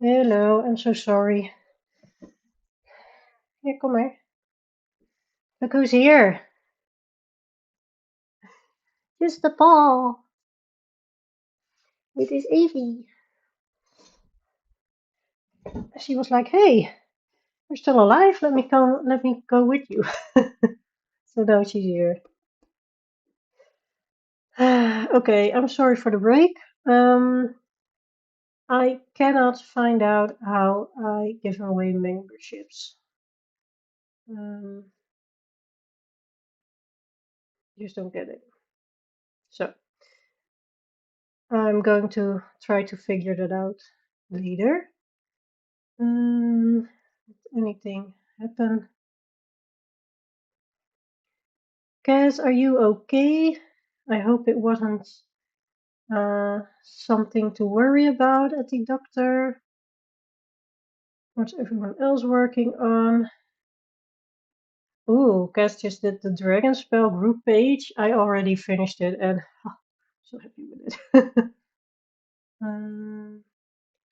Hello, I'm so sorry. Here, come here. Look who's here. Just the ball. It is Evie. She was like, "Hey, you're still alive. Let me come. Let me go with you." So now she's here. Okay, I'm sorry for the break. Um, I cannot find out how I give away memberships. Um, just don't get it. So I'm going to try to figure that out later. Anything happen? Cass, are you okay? I hope it wasn't something to worry about at the doctor. What's everyone else working on? Ooh, Cass just did the Dragon Spell group page. I already finished it and so happy with it. um,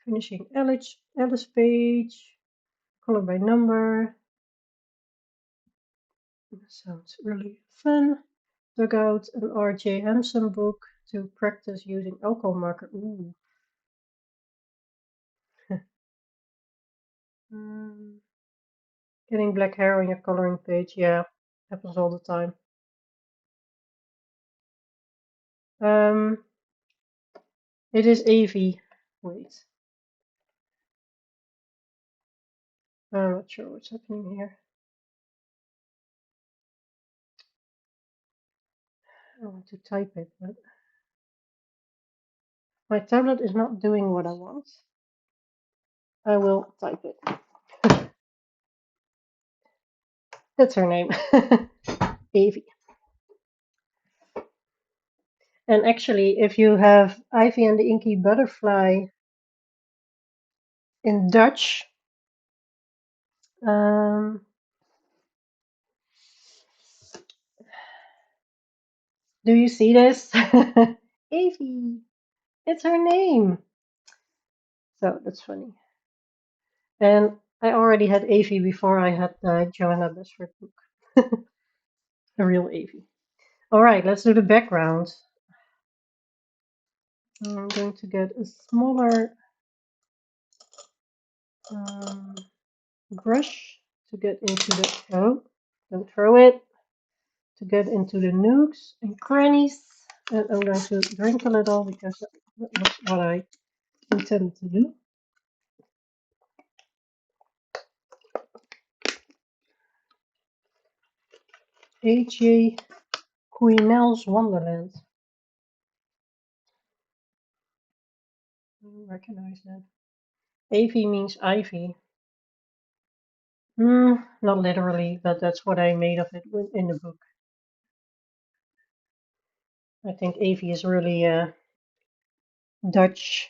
finishing Alice page, color by number. Sounds really fun. Dug out an R.J. Hampson book to practice using alcohol marker. Ooh. um, getting black hair on your coloring page. Yeah, happens all the time. Um, it is Avi. Wait, I'm not sure what's happening here. I want to type it, but my tablet is not doing what I want. I will type it. That's her name. Avi. And actually, if you have Ivy and the Inky Butterfly in Dutch, um, do you see this? Avi. It's her name. So that's funny. And I already had Avi before I had Joanna Besford book. A real Avi. All right, let's do the background. I'm going to get a smaller brush to get into the, oh, don't throw it, to get into the nooks and crannies. And I'm going to drink a little because that was what I intended to do. A.J. Quinnell's Wonderland. I don't recognize that. Avy means ivy. Not literally, but that's what I made of it in the book. I think Avy is really Dutch,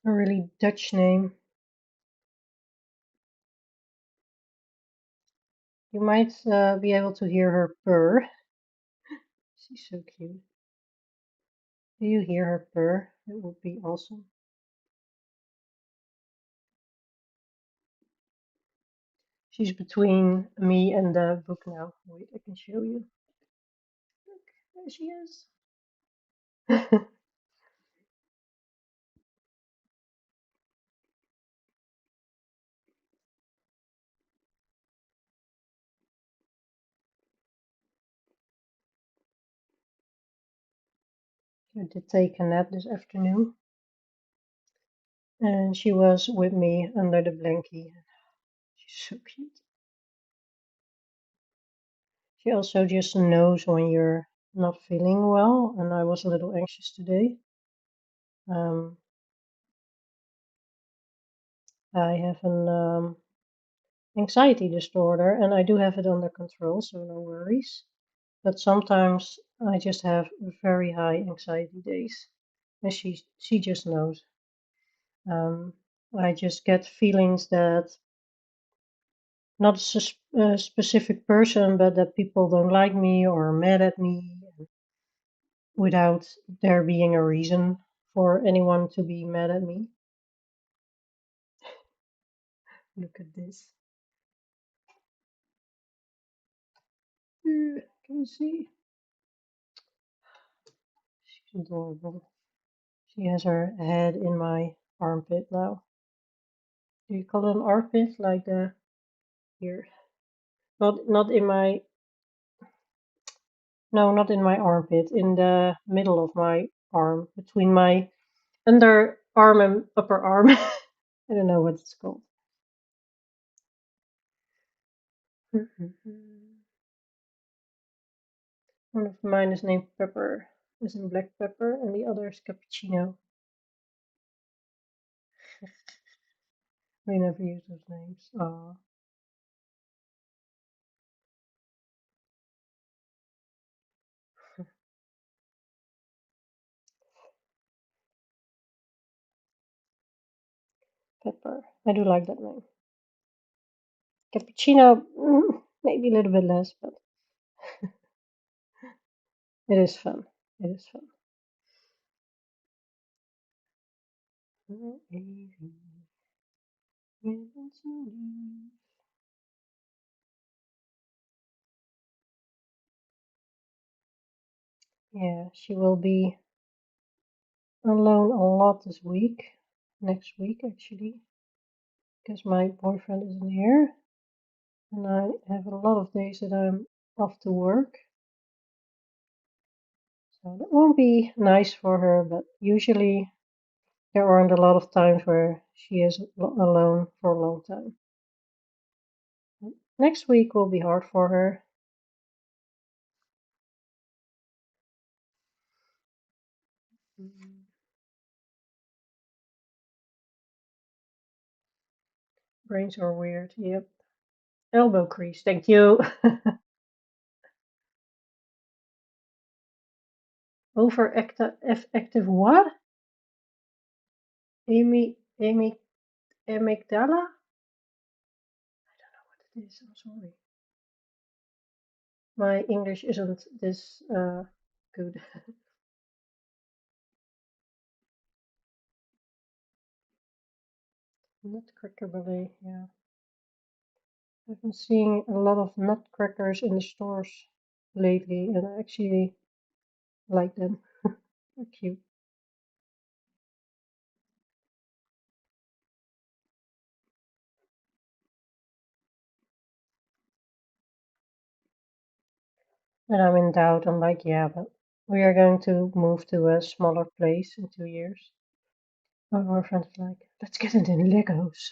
a really Dutch name. You might be able to hear her purr. She's so cute. Do you hear her purr? It would be awesome. She's between me and the book now. Wait, I can show you. Look, there she is. I did take a nap this afternoon, and she was with me under the blankie. She's so cute. She also just knows when you're not feeling well, and I was a little anxious today. Um, I have an anxiety disorder, and I do have it under control, so no worries. But sometimes I just have very high anxiety days, and she just knows. I just get feelings that not a specific person, but that people don't like me or are mad at me without there being a reason for anyone to be mad at me. Look at this. Can you see? She's adorable. She has her head in my armpit now. Do you call it an armpit? Like the here? Not in my, no, not in my armpit. In the middle of my arm, between my under arm and upper arm. I don't know what it's called. One of mine is named Pepper, as in black pepper, and the other is Cappuccino. We never use those names. Aw. Pepper. I do like that name. Cappuccino, maybe a little bit less, but it is fun. It is fun. Yeah, she will be alone a lot this week. Next week, actually, because my boyfriend isn't here, and I have a lot of days that I'm off to work. So that won't be nice for her, but usually there aren't a lot of times where she is alone for a long time. Next week will be hard for her. Brains are weird. Yep. Elbow crease. Thank you. Overactive what? Amy amygdala? I don't know what it is. I'm sorry. My English isn't this good. Nutcracker ballet. Yeah. I've been seeing a lot of nutcrackers in the stores lately, and I actually like them. They're cute. And I'm in doubt. I'm like, yeah, but we are going to move to a smaller place in 2 years. My boyfriend's like, let's get it in Legos.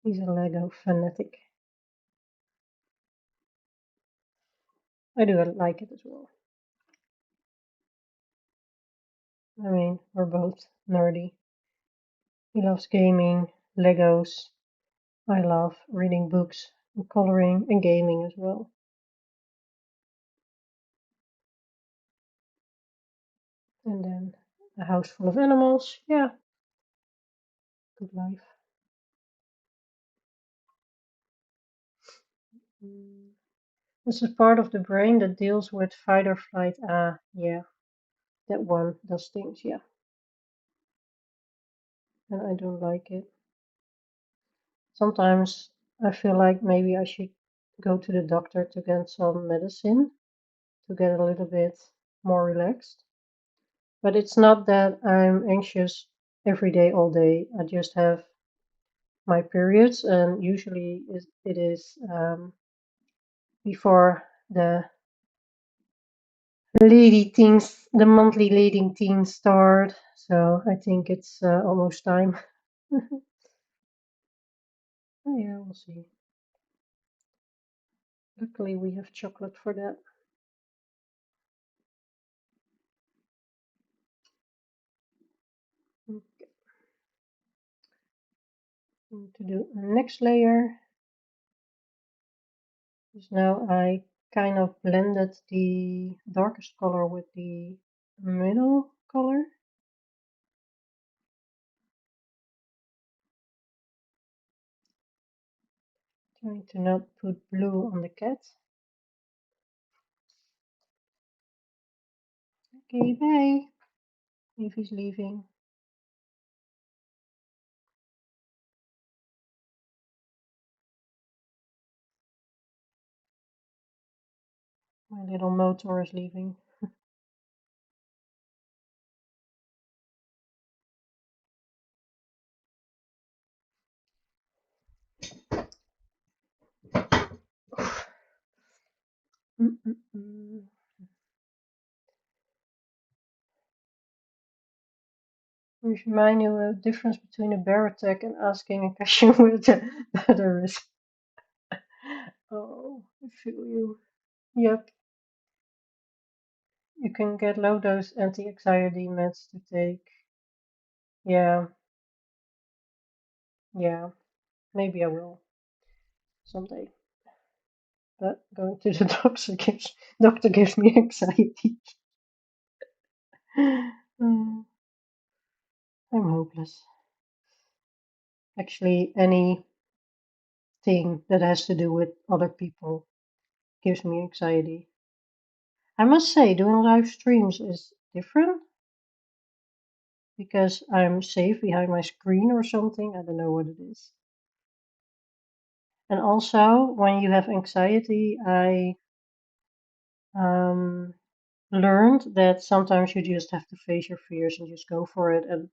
He's a Lego fanatic. I do like it as well. I mean, we're both nerdy. He loves gaming, Legos. I love reading books and coloring and gaming as well. And then a house full of animals. Yeah, good life. Mm. This is part of the brain that deals with fight or flight. Ah, yeah, that one does things, yeah. And I don't like it. Sometimes I feel like maybe I should go to the doctor to get some medicine to get a little bit more relaxed. But it's not that I'm anxious every day, all day. I just have my periods, and usually it is before the lady things, the monthly lady things start. So I think it's almost time. Oh, yeah, we'll see. Luckily, we have chocolate for that. Okay, to do the next layer is now I kind of blended the darkest color with the middle color. Trying to not put blue on the cat. Okay, bye. If he's leaving. My little motor is leaving. Mm-mm-mm. Remind you the difference between a bear attack and asking a question with the better is. Oh, I feel you. Yep, you can get low dose anti-anxiety meds to take. Yeah, yeah, maybe I will someday. But going to the doctor gives me anxiety. Mm, I'm hopeless. Actually, anything that has to do with other people gives me anxiety. I must say, doing live streams is different because I'm safe behind my screen or something. I don't know what it is. And also, when you have anxiety, I um, learned that sometimes you just have to face your fears and just go for it and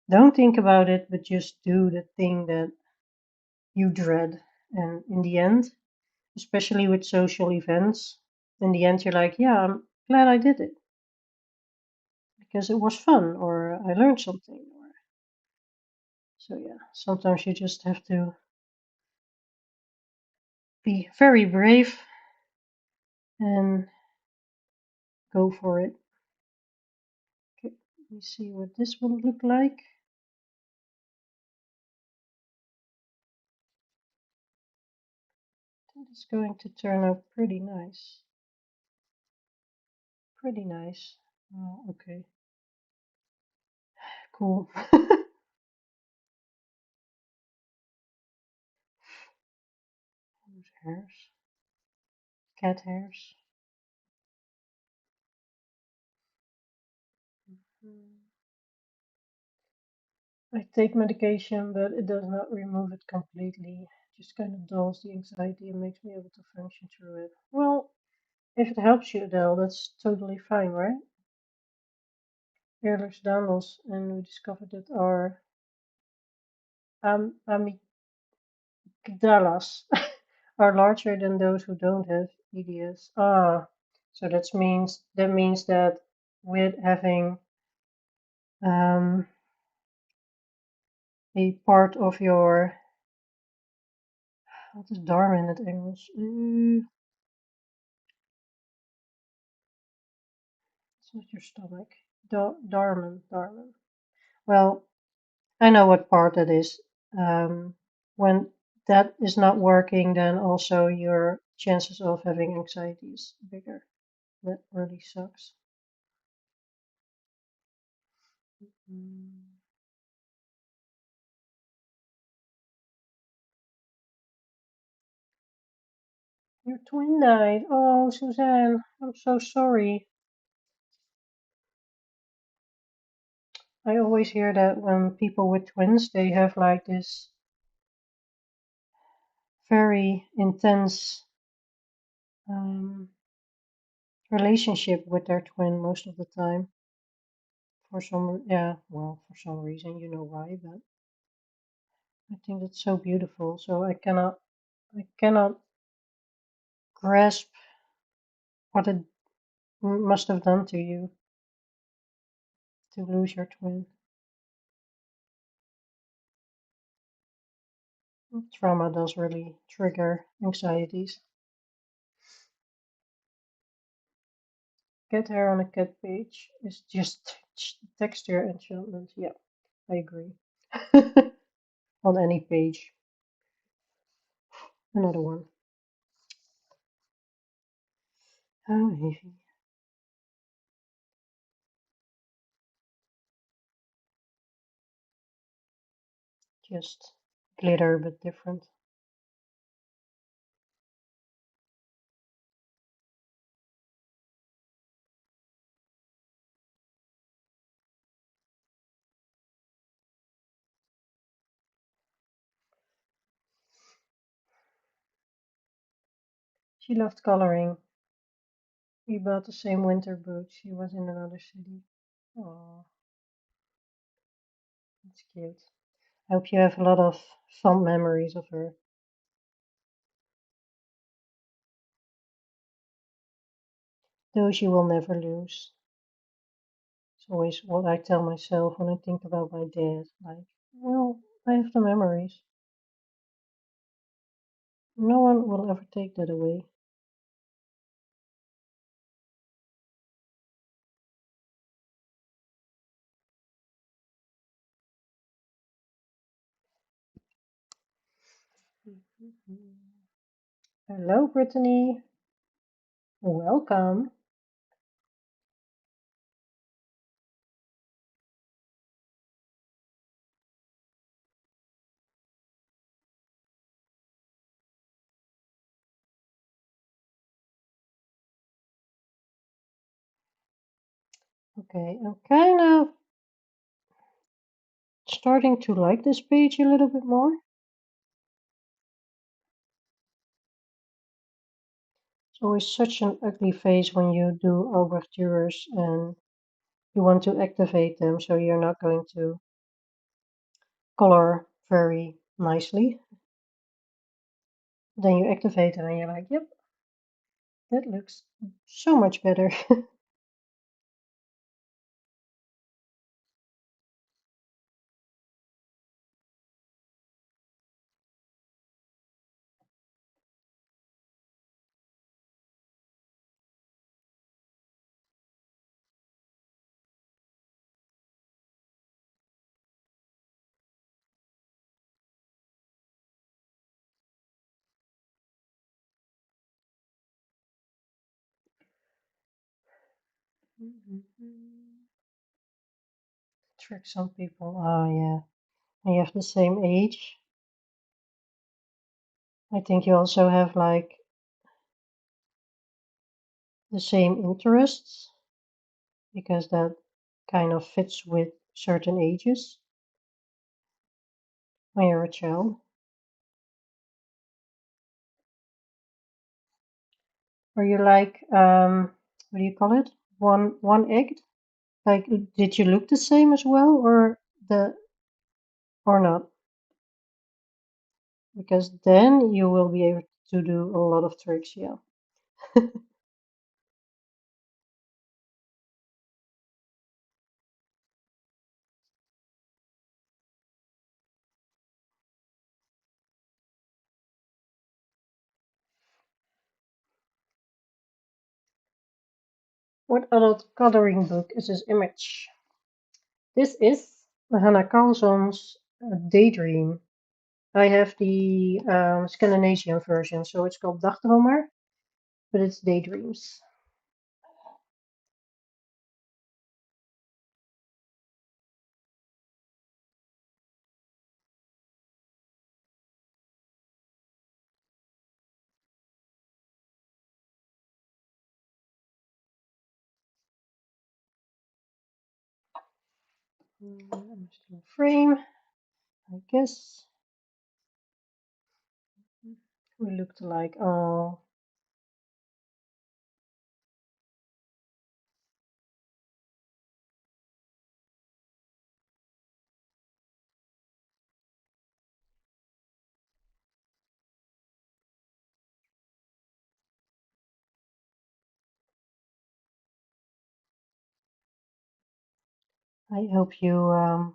don't think about it, but just do the thing that you dread. And in the end, especially with social events, in the end, you're like, yeah, I'm glad I did it because it was fun or I learned something. Or, so, yeah, sometimes you just have to be very brave and go for it. Okay, let me see what this will look like. I think it's going to turn out pretty nice. Pretty nice. Oh, okay, cool. Those hairs, cat hairs. I take medication, but it does not remove it completely. Just kind of dulls the anxiety and makes me able to function through it. Well, if it helps you, Adele, that's totally fine, right? Ehlers-Danlos, and we discovered that our amygdalas are larger than those who don't have EDS. Ah, so that means that with having um, a part of your, wat is darm in het Engels? It's not your stomach. Darmen. Well, I know what part that is. When that is not working, then also your chances of having anxiety is bigger. That really sucks. Mm. Your twin died. Oh, Suzanne, I'm so sorry. I always hear that when people with twins, they have like this very intense um, relationship with their twin most of the time. Yeah, well, for some reason, you know why, but I think that's so beautiful. So I cannot grasp what it must have done to you to lose your twin. Trauma does really trigger anxieties. Cat hair on a cat page is just texture enchantment. Yeah, I agree. On any page. Another one. How heavy. Just glitter, but different. She loved coloring. We bought the same winter boots. She was in another city. Oh, that's cute. I hope you have a lot of fond memories of her. Those you will never lose. It's always what I tell myself when I think about my dad. Like, well, I have the memories. No one will ever take that away. Hello, Brittany. Welcome. Okay, I'm kind of starting to like this page a little bit more. It's always such an ugly face when you do ouvertures and you want to activate them, so you're not going to color very nicely. Then you activate them and you're like, yep, that looks so much better. Trick some people. Oh, yeah. And you have the same age. I think you also have like the same interests because that kind of fits with certain ages when you're a child. Or you like, what do you call it? One egged? Like, did you look the same as well, the or not? Because then you will be able to do a lot of tricks. Yeah. What adult coloring book is this image? This is Hannah Carlson's Daydream. I have the Scandinavian version, so it's called Dagdromer, but it's Daydreams. I'm still in frame, I guess. We looked alike. Oh, I hope you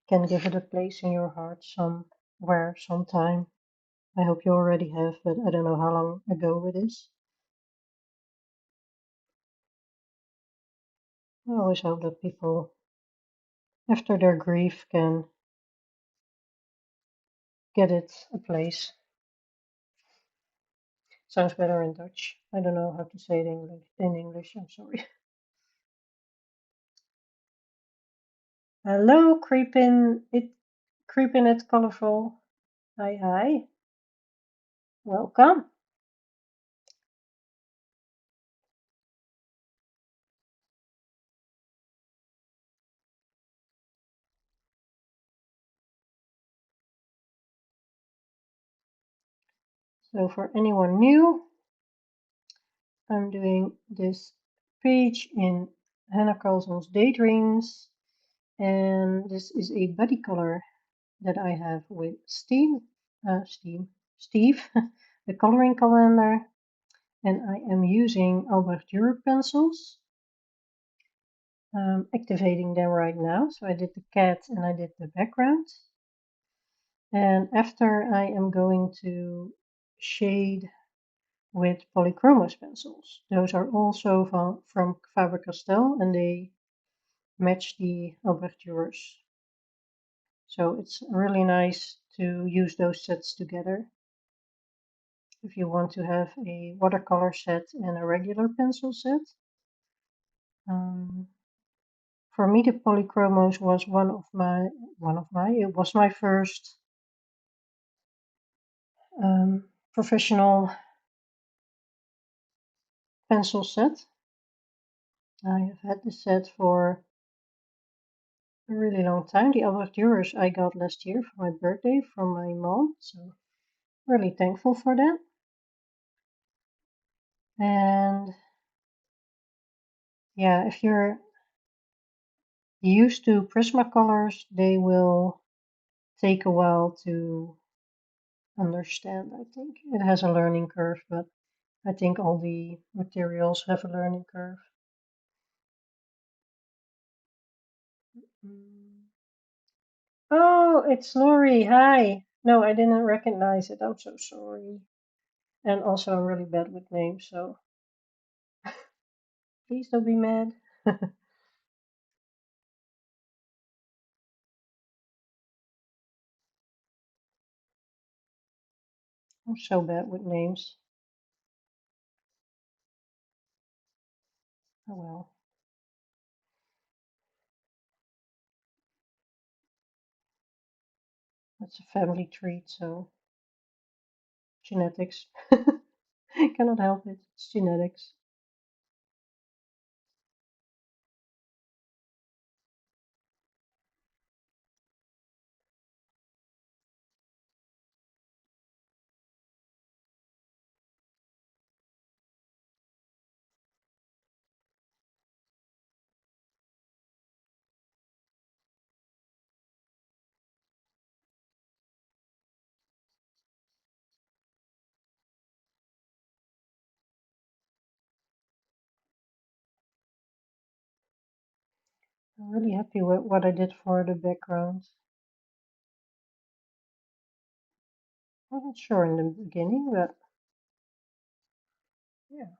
can give it a place in your heart somewhere, sometime. I hope you already have, but I don't know how long ago it is. I always hope that people, after their grief, can get it a place. Sounds better in Dutch. I don't know how to say it in English. I'm sorry. Hello, creeping it colorful. Hi, hi. Welcome. So for anyone new, I'm doing this page in Hannah Carlson's Daydreams, and this is a body color that I have with Steve, the coloring calendar, and I am using Albrecht Dürer pencils, activating them right now. So I did the cat and I did the background, and after I am going to shade with polychromos pencils. Those are also from Faber-Castell and they match the Albrecht Dürers. So it's really nice to use those sets together. If you want to have a watercolor set and a regular pencil set. For me, the polychromos was it was my first professional pencil set. I have had the set for a really long time. The Albrecht Dürers I got last year for my birthday from my mom, so really thankful for that. And yeah, if you're used to Prismacolors, they will take a while to understand, I think. It has a learning curve, but I think all the materials have a learning curve. Oh, it's Lori. Hi. No, I didn't recognize it. I'm so sorry. And also, I'm really bad with names, so please don't be mad. I'm so bad with names. Oh well. It's a family treat, so genetics. Cannot help it. It's genetics. I'm really happy with what I did for the background. I wasn't sure in the beginning, but yeah.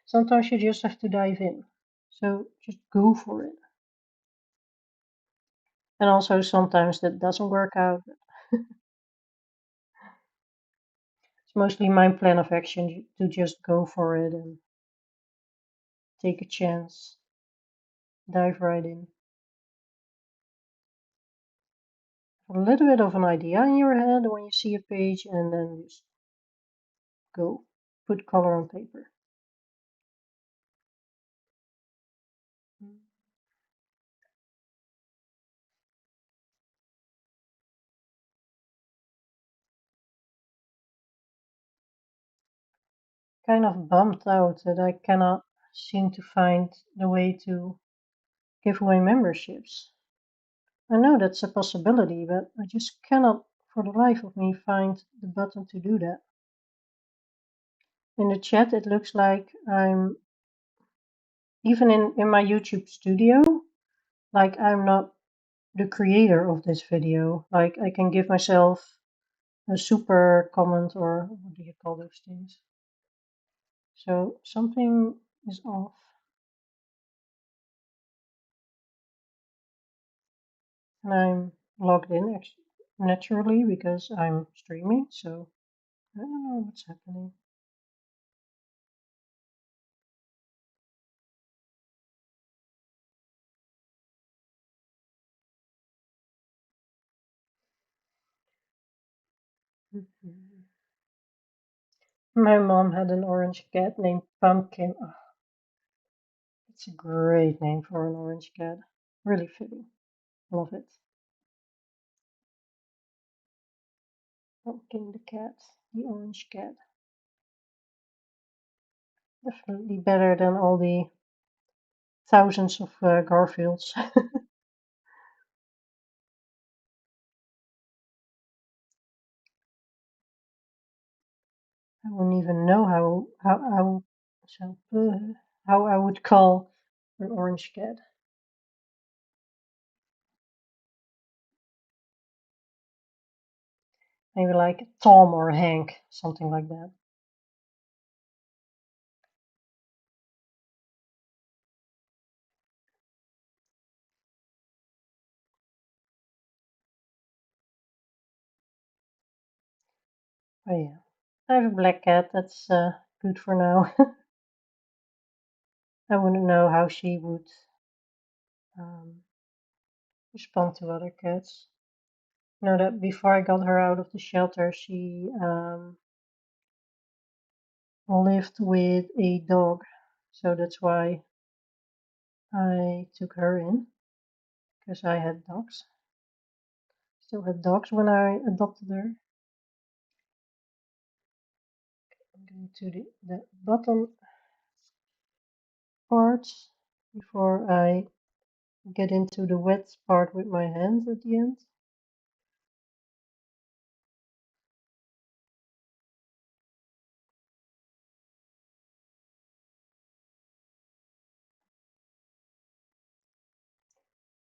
Sometimes you just have to dive in. So just go for it. And also sometimes that doesn't work out. It's mostly my plan of action to just go for it and take a chance, dive right in. A little bit of an idea in your head when you see a page and then just go. Put color on paper. Kind of bummed out that I cannot seem to find the way to give away memberships. I know that's a possibility, but I just cannot for the life of me find the button to do that. In the chat, it looks like I'm, even in my YouTube studio, like I'm not the creator of this video. Like I can give myself a super comment, or what do you call those things? So something is off. And I'm logged in naturally because I'm streaming, so I don't know what's happening. Mhm. My mom had an orange cat named Pumpkin. Oh, it's a great name for an orange cat. Really fitting. Love it. Pumpkin the cat, the orange cat. Definitely better than all the thousands of Garfields. I wouldn't even know how I would call an orange cat. Maybe like Tom or Hank, something like that. Oh yeah, I have a black cat. That's good for now. I wouldn't know how she would um, respond to other cats. You know that before I got her out of the shelter, she lived with a dog, so that's why I took her in because I had dogs. Still had dogs when I adopted her. I'm going to the bottom part before I get into the wet part with my hand at the end.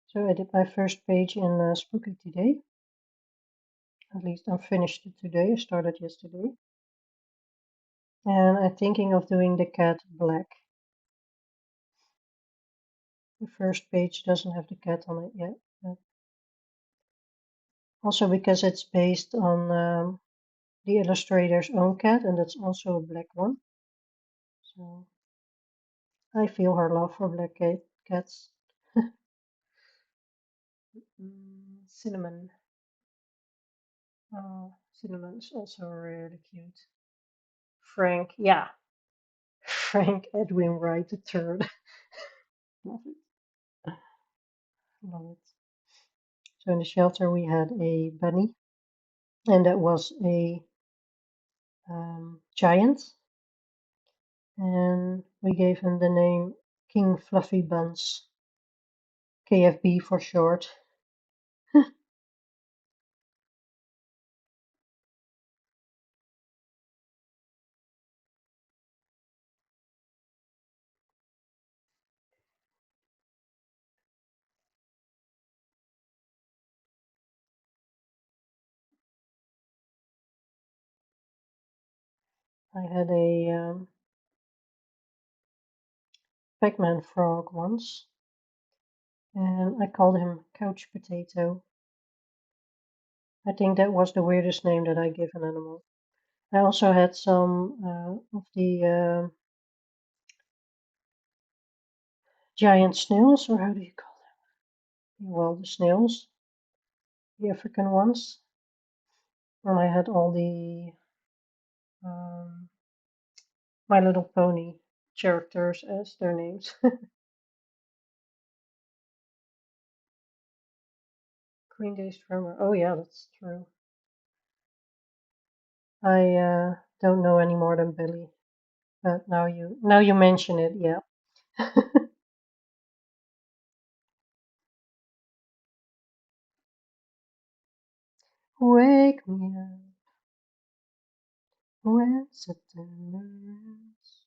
So I did my first page in Spooky today. At least I finished it today. I started yesterday. And I'm thinking of doing the cat black. The first page doesn't have the cat on it yet. But also because it's based on the illustrator's own cat, and that's also a black one. So I feel her love for black cats. Cinnamon. Oh, Cinnamon is also really cute. Frank, yeah. Frank Edwin Wright the third. Love it. Love it. So in the shelter we had a bunny, and that was a giant, and we gave him the name King Fluffy Buns, KFB for short. I had a Pac-Man frog once, and I called him Couch Potato. I think that was the weirdest name that I give an animal. I also had some of the giant snails, or how do you call them? Well, the snails, the African ones. And I had all the um, My Little Pony characters as their names. Green Day's drummer. Oh yeah, that's true. I don't know any more than Billy, but now you mention it, yeah. Wake me up when September ends.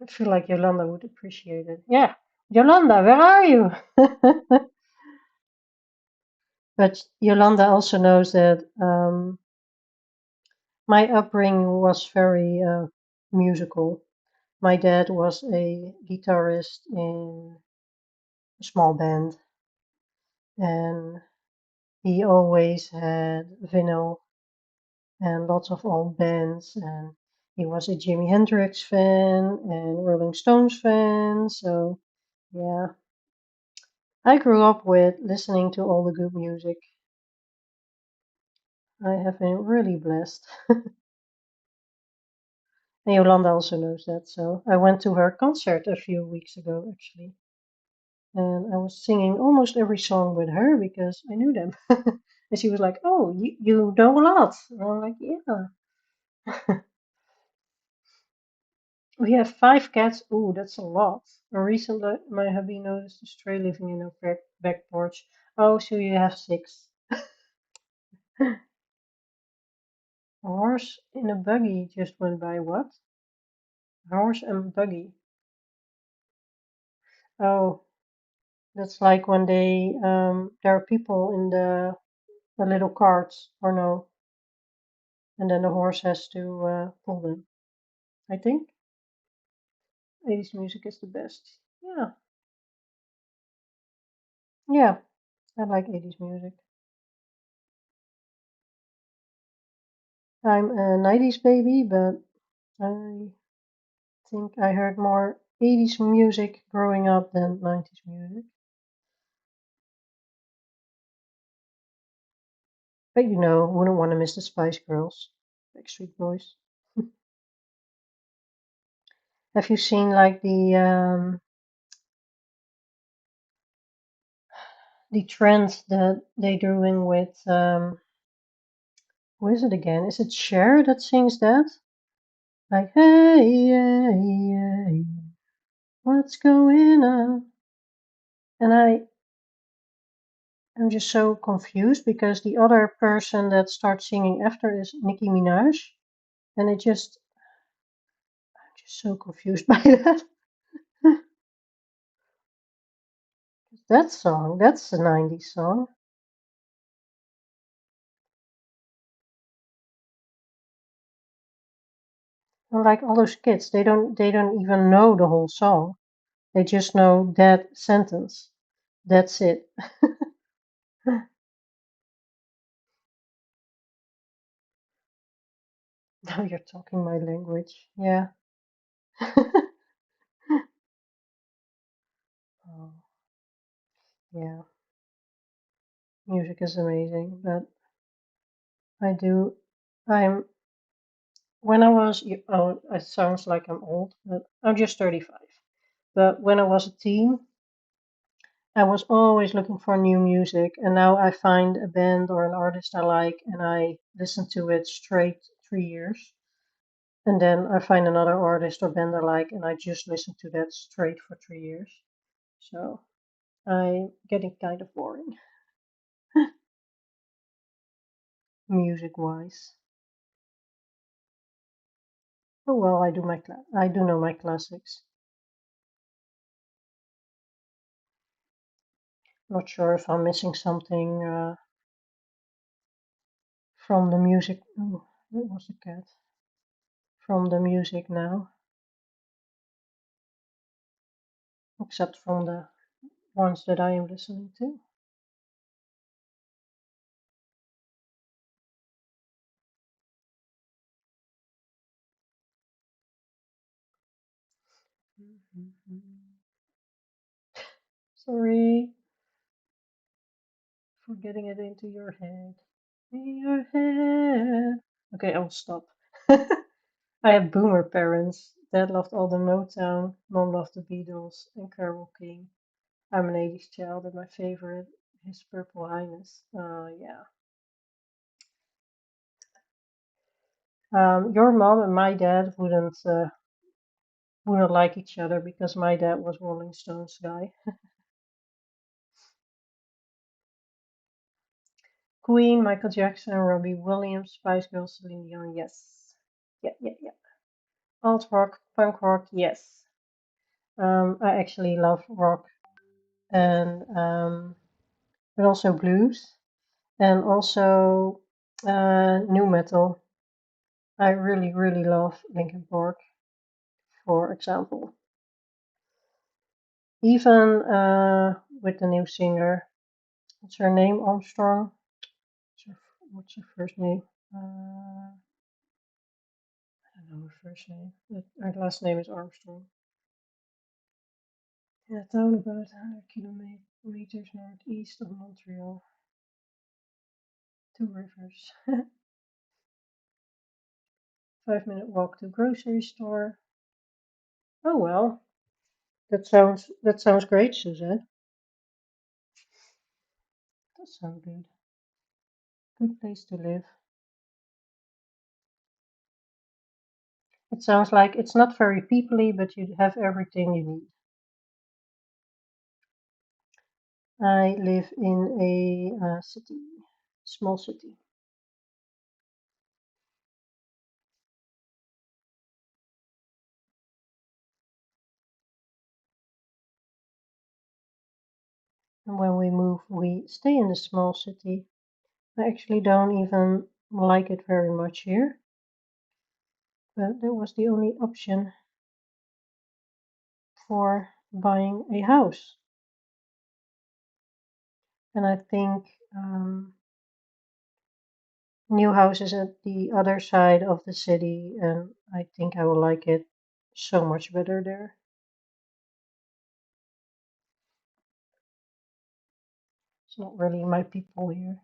I feel like Yolanda would appreciate it. Yeah, Yolanda, where are you? But Yolanda also knows that my upbringing was very musical. My dad was a guitarist in a small band, and he always had vinyl and lots of old bands. And he was a Jimi Hendrix fan and Rolling Stones fan. So, yeah, I grew up with listening to all the good music. I have been really blessed. And Yolanda also knows that. So, I went to her concert a few weeks ago, actually. And I was singing almost every song with her because I knew them. And she was like, "Oh, you know a lot." And I'm like, "Yeah." We have 5 cats. Ooh, that's a lot. And recently, my hubby noticed a stray living in our back porch. Oh, so you have 6. A horse in a buggy just went by. What? Horse and buggy. Oh, that's like when there are people in the little carts, or no, and then the horse has to pull them. I think 80s music is the best. Yeah, yeah, I like 80s music. I'm a 90s baby, but I think I heard more 80s music growing up than 90s music. But wouldn't want to miss the Spice Girls, Backstreet Boys. Have you seen like the trends that they're doing with who is it again? Is it Cher that sings that? Like, hey, hey, hey, what's going on? And I'm just so confused because the other person that starts singing after is Nicki Minaj, and I'm just so confused by that. That song, that's a 90s song. And like all those kids, they don't even know the whole song. They just know that sentence. That's it. Now you're talking my language. Yeah. Oh, yeah. Music is amazing, but I do. I'm when I was. Oh, it sounds like I'm old, but I'm just 35. But when I was a teen, I was always looking for new music, and now I find a band or an artist I like, and I listen to it straight 3 years. And then I find another artist or band I like, and I just listen to that straight for 3 years. So I'm getting kind of boring, music wise. Oh well, I do know my classics. Not sure if I'm missing something from the music. Oh, that was a cat. From the music now, except from the ones that I am listening to. Sorry for getting it into your head. In your head. Okay, I'll stop. I have boomer parents. Dad loved all the Motown, mom loved the Beatles and Carole King. I'm an 80s child and my favorite is Purple Highness. Yeah. Your mom and my dad wouldn't like each other because my dad was Rolling Stones guy. Queen, Michael Jackson, Robbie Williams, Spice Girls, Celine Dion, yes. Yeah, yeah, yeah. Alt rock, punk rock, yes. I actually love rock and but also blues and also new metal. I really, really love Linkin Park, for example. Even with the new singer, what's her name? Armstrong. What's her first name? I don't know her first name. Her last name is Armstrong. Yeah, town about 100 kilometers northeast of Montreal. Two rivers. 5-minute walk to grocery store. Oh well, that sounds great, Suzette. That sounds good. Good place to live. It sounds like it's not very peoply, but you have everything you need. I live in a city, small city. And when we move, we stay in the small city. I actually don't even like it very much here, but that was the only option for buying a house. And I think new houses at the other side of the city, and I think I will like it so much better there. It's not really my people here.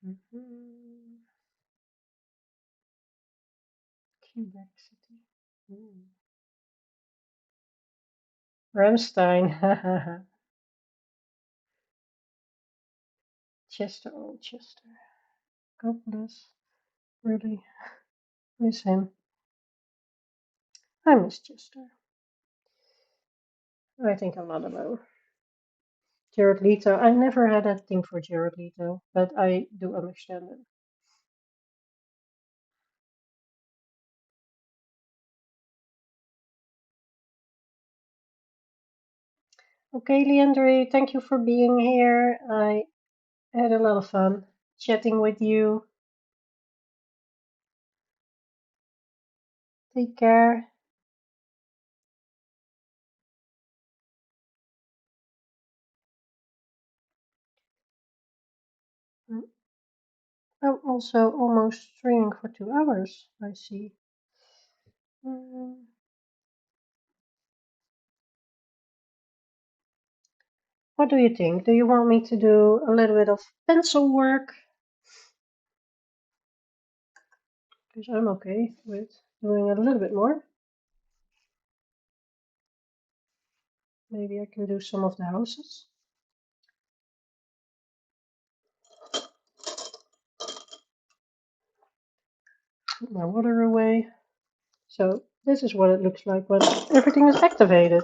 Mhm. Quebec City. Mm. Ramstein. Chester, oh Chester. God bless. Really miss him. I miss Chester. I think I'm not alone. Jared Leto. I never had a thing for Jared Leto, but I do understand it. Okay, Leandre, thank you for being here. I had a lot of fun chatting with you. Take care. Mm, I'm also almost streaming for 2 hours, I see. Mm, what do you think? Do you want me to do a little bit of pencil work? Because I'm okay with doing a little bit more. Maybe I can do some of the houses. Put my water away. So This is what it looks like when everything is activated.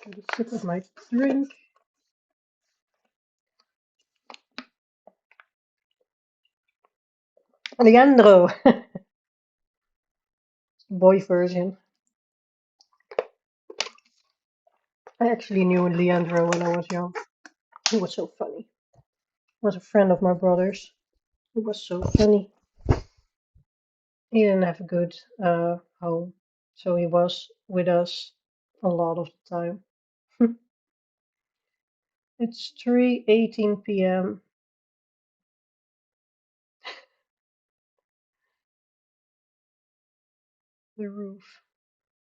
Get a sip of my drink. Leandro, boy version. I actually knew Leandro when I was young. He was so funny. He was a friend of my brother's. He was so funny. He didn't have a good home, so he was with us a lot of the time. It's 3:18 p.m. The roof.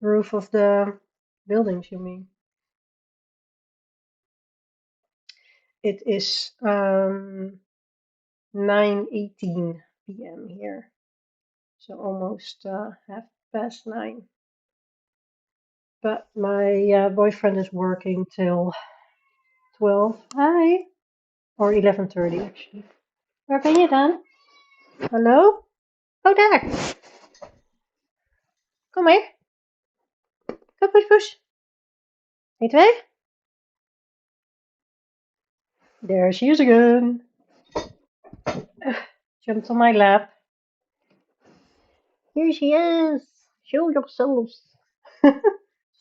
The roof of the buildings, you mean? It is 9:18 p.m. here, so almost 9:30. But my boyfriend is working till 12. Hi. Or 11:30 actually. Waar ben je dan? Hallo? Oh, daar. Kom mee. Kom, push, push. 1, 2. There she is again. Jumped on my lap. Here she is. Show yourselves.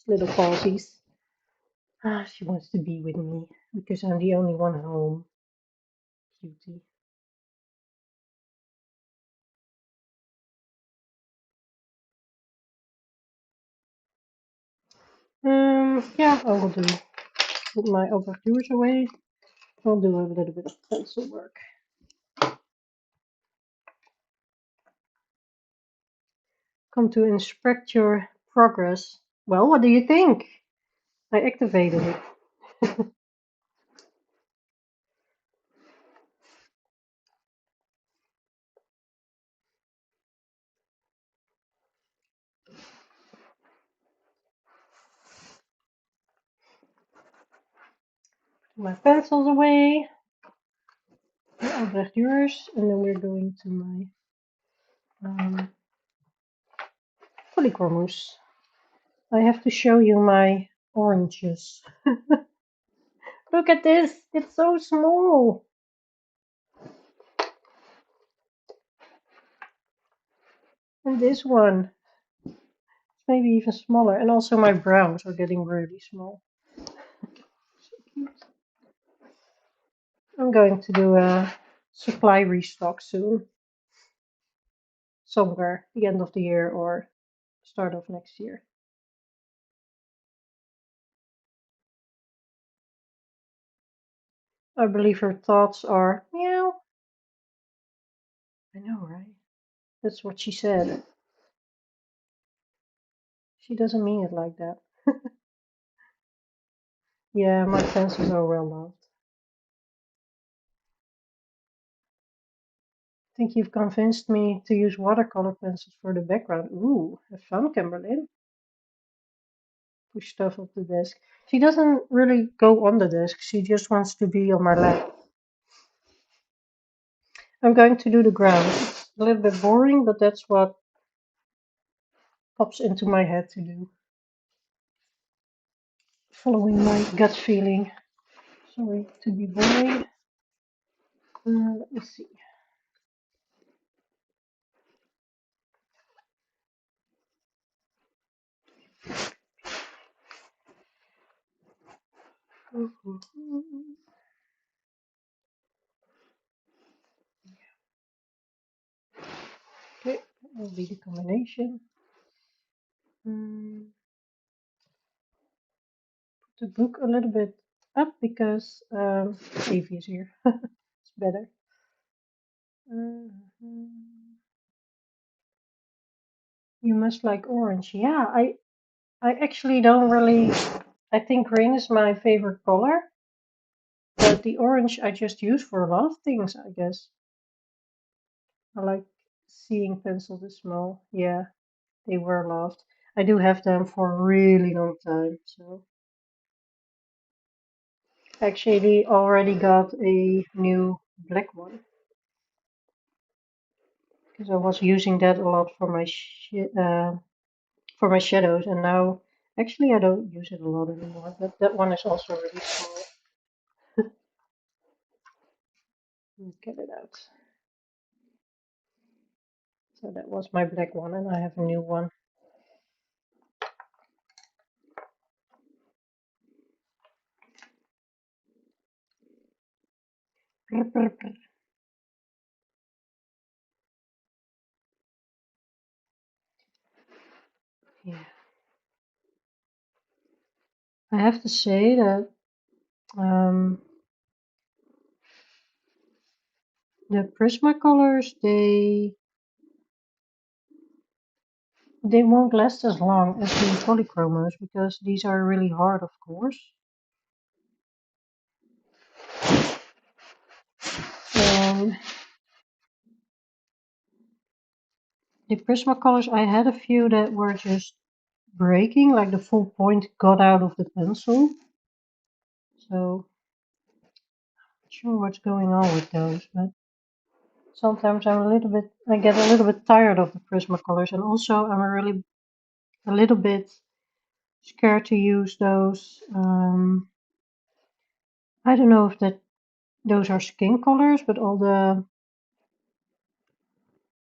Little falsies. Ah, she wants to be with me because I'm the only one home. Cutie. Yeah, I will do. Put my overviews away. I'll do a little bit of pencil work. Come to inspect your progress. Well, what do you think? I activated it. My pencils away. Overviews, and then we're going to my polycormus. I have to show you my oranges. Look at this, it's so small. And this one, it's maybe even smaller. And also my browns are getting really small. So cute. I'm going to do a supply restock soon. Somewhere, the end of the year or start of next year. I believe her thoughts are meow. I know, right? That's what she said. She doesn't mean it like that. Yeah, my pencils are well loved. I think you've convinced me to use watercolor pencils for the background. Ooh, have fun, Kimberly. Push stuff off the desk. She doesn't really go on the desk. She just wants to be on my lap. I'm going to do the ground. It's a little bit boring, but that's what pops into my head to do. Following my gut feeling. Sorry to be boring. Let me see. Okay, that will be the combination. Put the book a little bit up because Davy is here. It's better. You must like orange. Yeah, I actually don't really. I think green is my favorite color, but the orange I just use for a lot of things, I guess. I like seeing pencils this small. Yeah, they were loved. I do have them for a really long time, so. Actually, already got a new black one. because I was using that a lot for my shadows, and now actually I don't use it a lot anymore. But that one is also really small. Let's get it out. So that was my black one, and I have a new one. Yeah, I have to say that the Prismacolors they won't last as long as the polychromos because these are really hard, of course. And the Prismacolors, I had a few that were just breaking, like the full point got out of the pencil. So, not sure what's going on with those, but sometimes I get a little bit tired of the Prismacolors, and also I'm a little bit scared to use those. I don't know if those are skin colors, but all the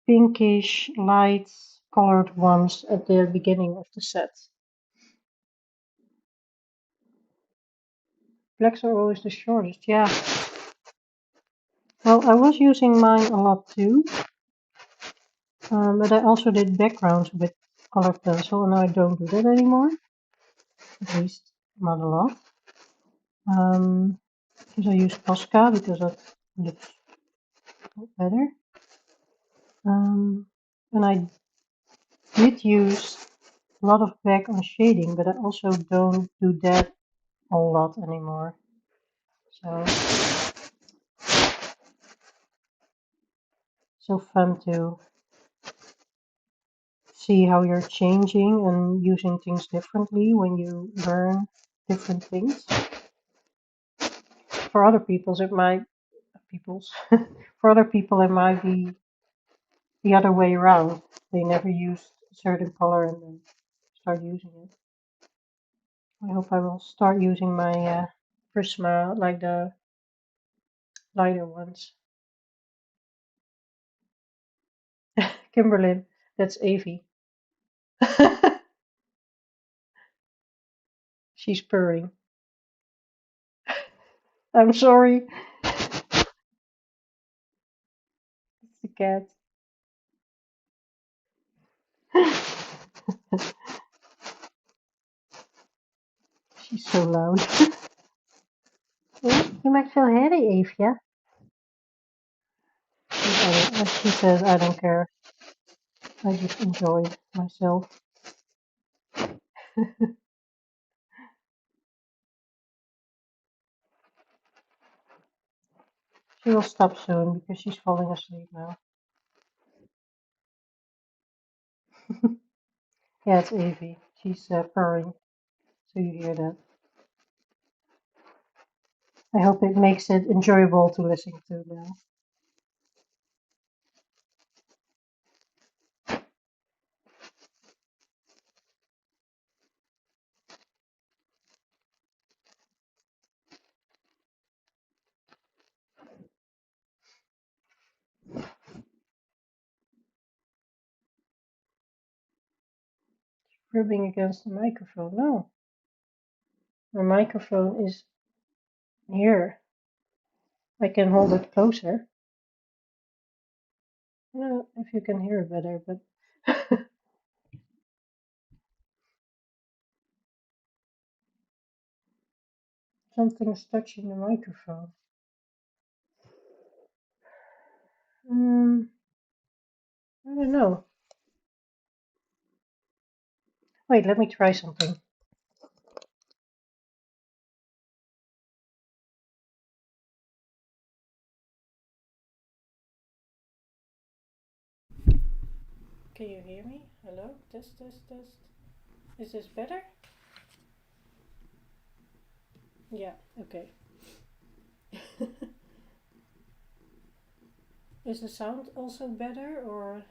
pinkish light colored ones at the beginning of the set. Blacks are always the shortest, yeah. Well, I was using mine a lot too, but I also did backgrounds with colored pencil, and now I don't do that anymore. At least not a lot. Because I use Posca because that looks better. And I did use a lot of back on shading, but I also don't do that a lot anymore. So fun to see how you're changing and using things differently when you learn different things. For other people's, for other people, it might be the other way around. They never used a certain color and then start using it. I hope I will start using my Prisma, like the lighter ones. Kimberlyn, that's Evie. She's purring. I'm sorry. It's the cat. She's so loud. Je maakt veel herrie, Eefje. She says, I don't care. I just enjoy myself. She will stop soon because she's falling asleep now. Yeah, it's Evie. She's purring, so you hear that. I hope it makes it enjoyable to listen to now. Rubbing against the microphone. No, my microphone is here. I can hold it closer. I don't know if you can hear it better, but something's touching the microphone. I don't know. Wait, let me try something. Can you hear me? Hello? Test, test, test. Is this better? Yeah, okay. Is the sound also better or?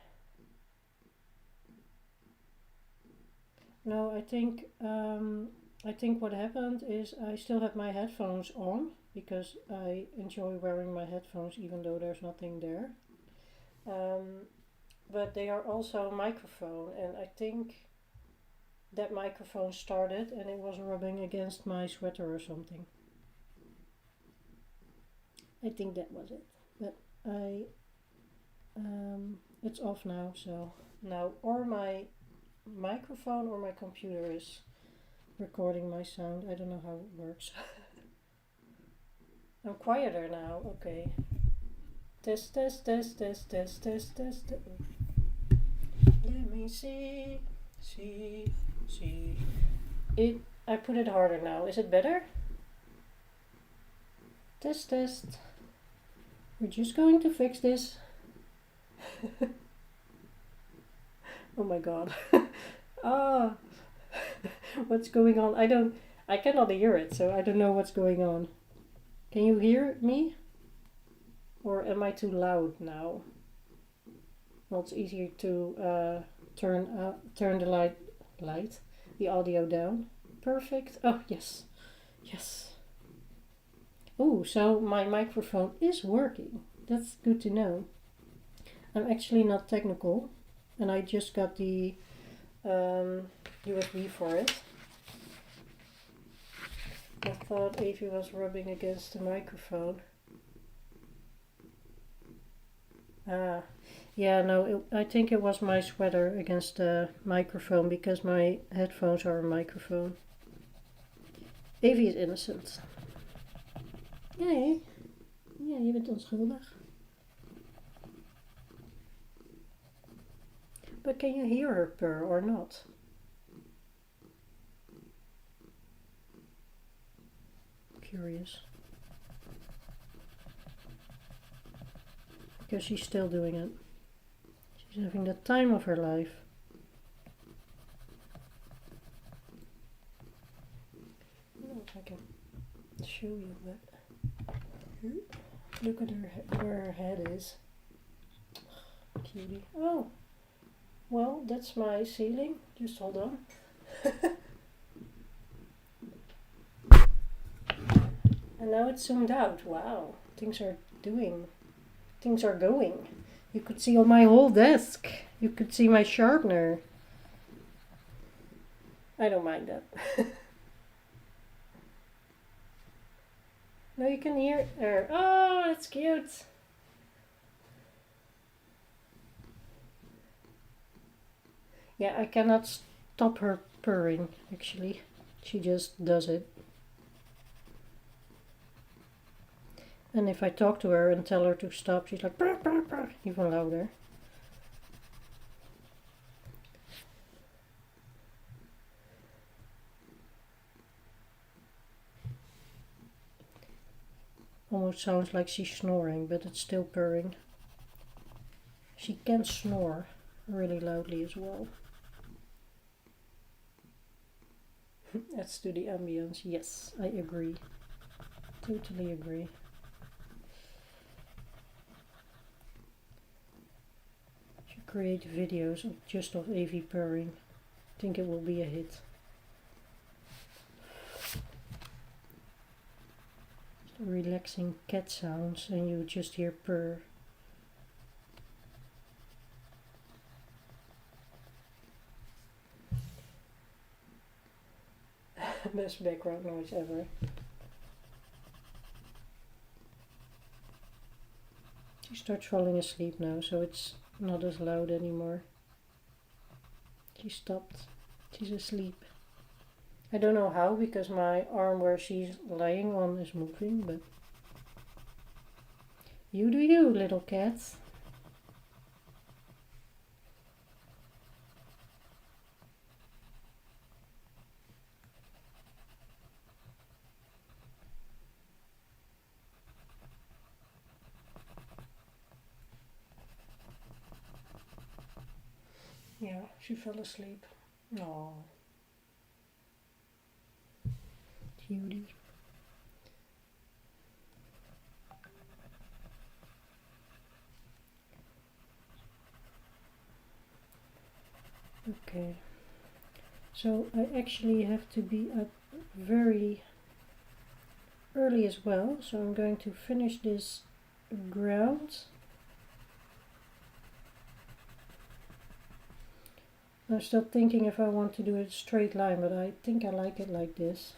No, I think what happened is I still have my headphones on because I enjoy wearing my headphones even though there's nothing there. But they are also a microphone, and I think that microphone started and it was rubbing against my sweater or something. I think that was it. But it's off now, so now or my microphone or my computer is recording my sound. I don't know how it works. I'm quieter now. Okay. Test, test, test, test, test, test, test. Let me see. It. I put it harder now. Is it better? Test, test. We're just going to fix this. Oh my god. Ah. What's going on? I cannot hear it, so I don't know what's going on. Can you hear me? Or am I too loud now? Well, it's easier to turn the the audio down. Perfect. Oh, yes. Yes. Oh, so my microphone is working. That's good to know. I'm actually not technical, and I just got the USB for it. I thought Evie was rubbing against the microphone. Ah, yeah, no, I think it was my sweater against the microphone because my headphones are a microphone. Evie is innocent. Nee, ja, je bent onschuldig. But can you hear her purr or not? Curious. Because she's still doing it. She's having the time of her life. I don't know if I can show you, but look at where her head is. Cutie. Oh, well, that's my ceiling. Just hold on. And now it's zoomed out. Wow, things are going. You could see on my whole desk. You could see my sharpener. I don't mind that. No, you can hear her. Oh, that's cute. Yeah, I cannot stop her purring, actually. She just does it. And if I talk to her and tell her to stop, she's like, brr, brr, brr, even louder. Almost sounds like she's snoring, but it's still purring. She can snore really loudly as well. Adds to the ambience. Yes, I agree. Totally agree. Should create videos of just of Evie purring. I think it will be a hit. Relaxing cat sounds and you just hear purr. Best background noise ever. She starts falling asleep now, so it's not as loud anymore. She stopped. She's asleep. I don't know how because my arm where she's lying on is moving, but you do you, little cat. Yeah, she fell asleep. Aww. Cutie. Okay, so I actually have to be up very early as well, so I'm going to finish this ground. I'm still thinking if I want to do a straight line, but I think I like it like this.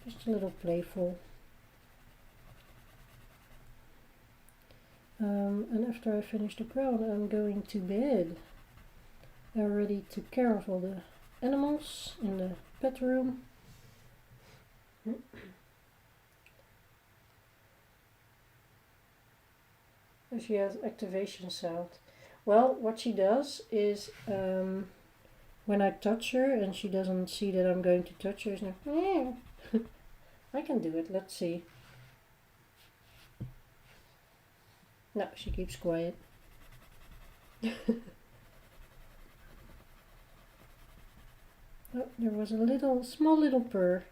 Just a little playful. And after I finish the ground, I'm going to bed. I already took care of all the animals in the pet room. She has activation sound. Well, what she does is when I touch her and she doesn't see that I'm going to touch her, she's like, yeah. I can do it, let's see. No, she keeps quiet. Oh, there was a small little purr.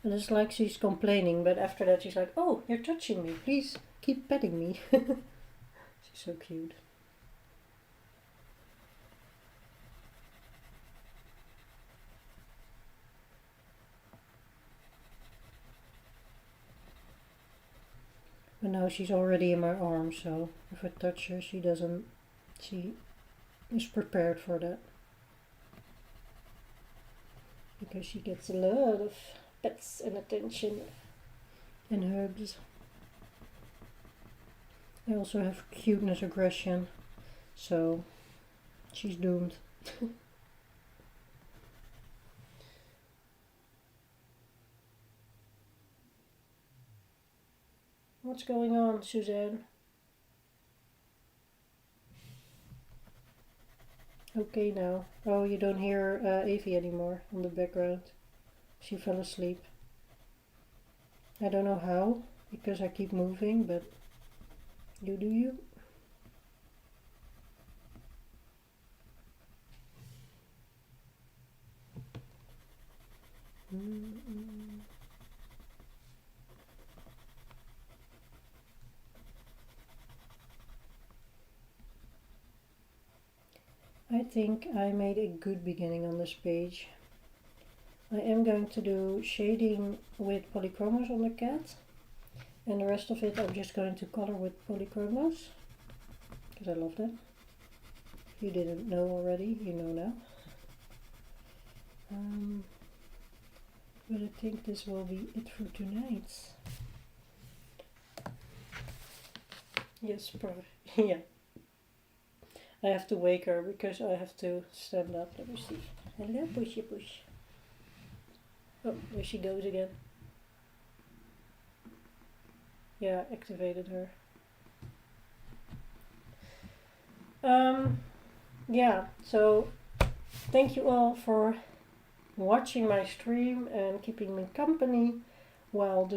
And it's like she's complaining, but after that she's like, oh, you're touching me, please keep petting me. She's so cute. But now she's already in my arms, so if I touch her, she is prepared for that. Because she gets a lot of pets and attention and hugs. I also have cuteness aggression, so she's doomed. What's going on, Suzanne? Okay now. Oh, you don't hear Evie anymore on the background. She fell asleep. I don't know how, because I keep moving, but you do you. I think I made a good beginning on this page. I am going to do shading with polychromos on the cat, and the rest of it I'm just going to color with polychromos, because I love them. If you didn't know already, you know now. But I think this will be it for tonight. Yes, probably. Yeah. I have to wake her because I have to stand up. Let me see. Hello, pushy push. Oh, there she goes again. Yeah, activated her. Yeah, so thank you all for watching my stream and keeping me company while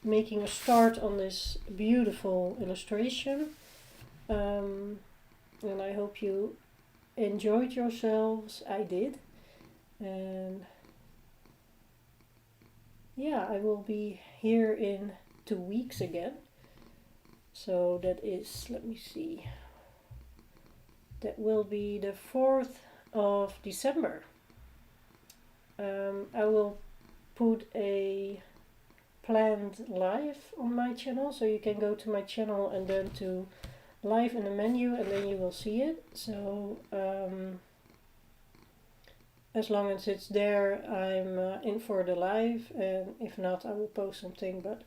making a start on this beautiful illustration. And I hope you enjoyed yourselves. I did. And yeah, I will be here in 2 weeks again. So that is, let me see, that will be the 4th of December. I will put a planned live on my channel, so you can go to my channel and then to live in the menu, and then you will see it. So as long as it's there, I'm in for the live, and if not, I will post something. But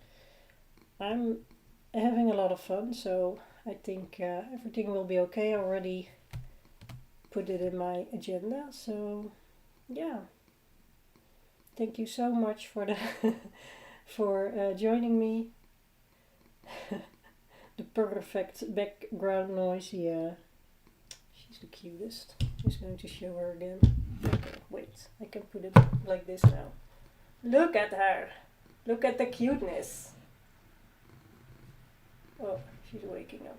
I'm having a lot of fun, so I think everything will be okay. I already put it in my agenda, so yeah. Thank you so much for for joining me. The perfect background noise, yeah. She's the cutest. Just going to show her again. Okay, wait, I can put it like this now. Look at her. Look at the cuteness. Oh, she's waking up.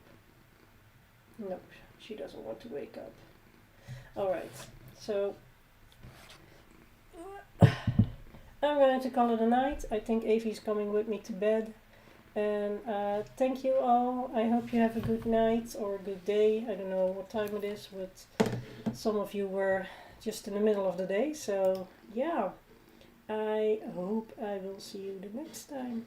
No, she doesn't want to wake up. Alright, so I'm going to call it a night. I think Evie's coming with me to bed. And thank you all. I hope you have a good night or a good day. I don't know what time it is, but some of you were just in the middle of the day. So, yeah, I hope I will see you the next time.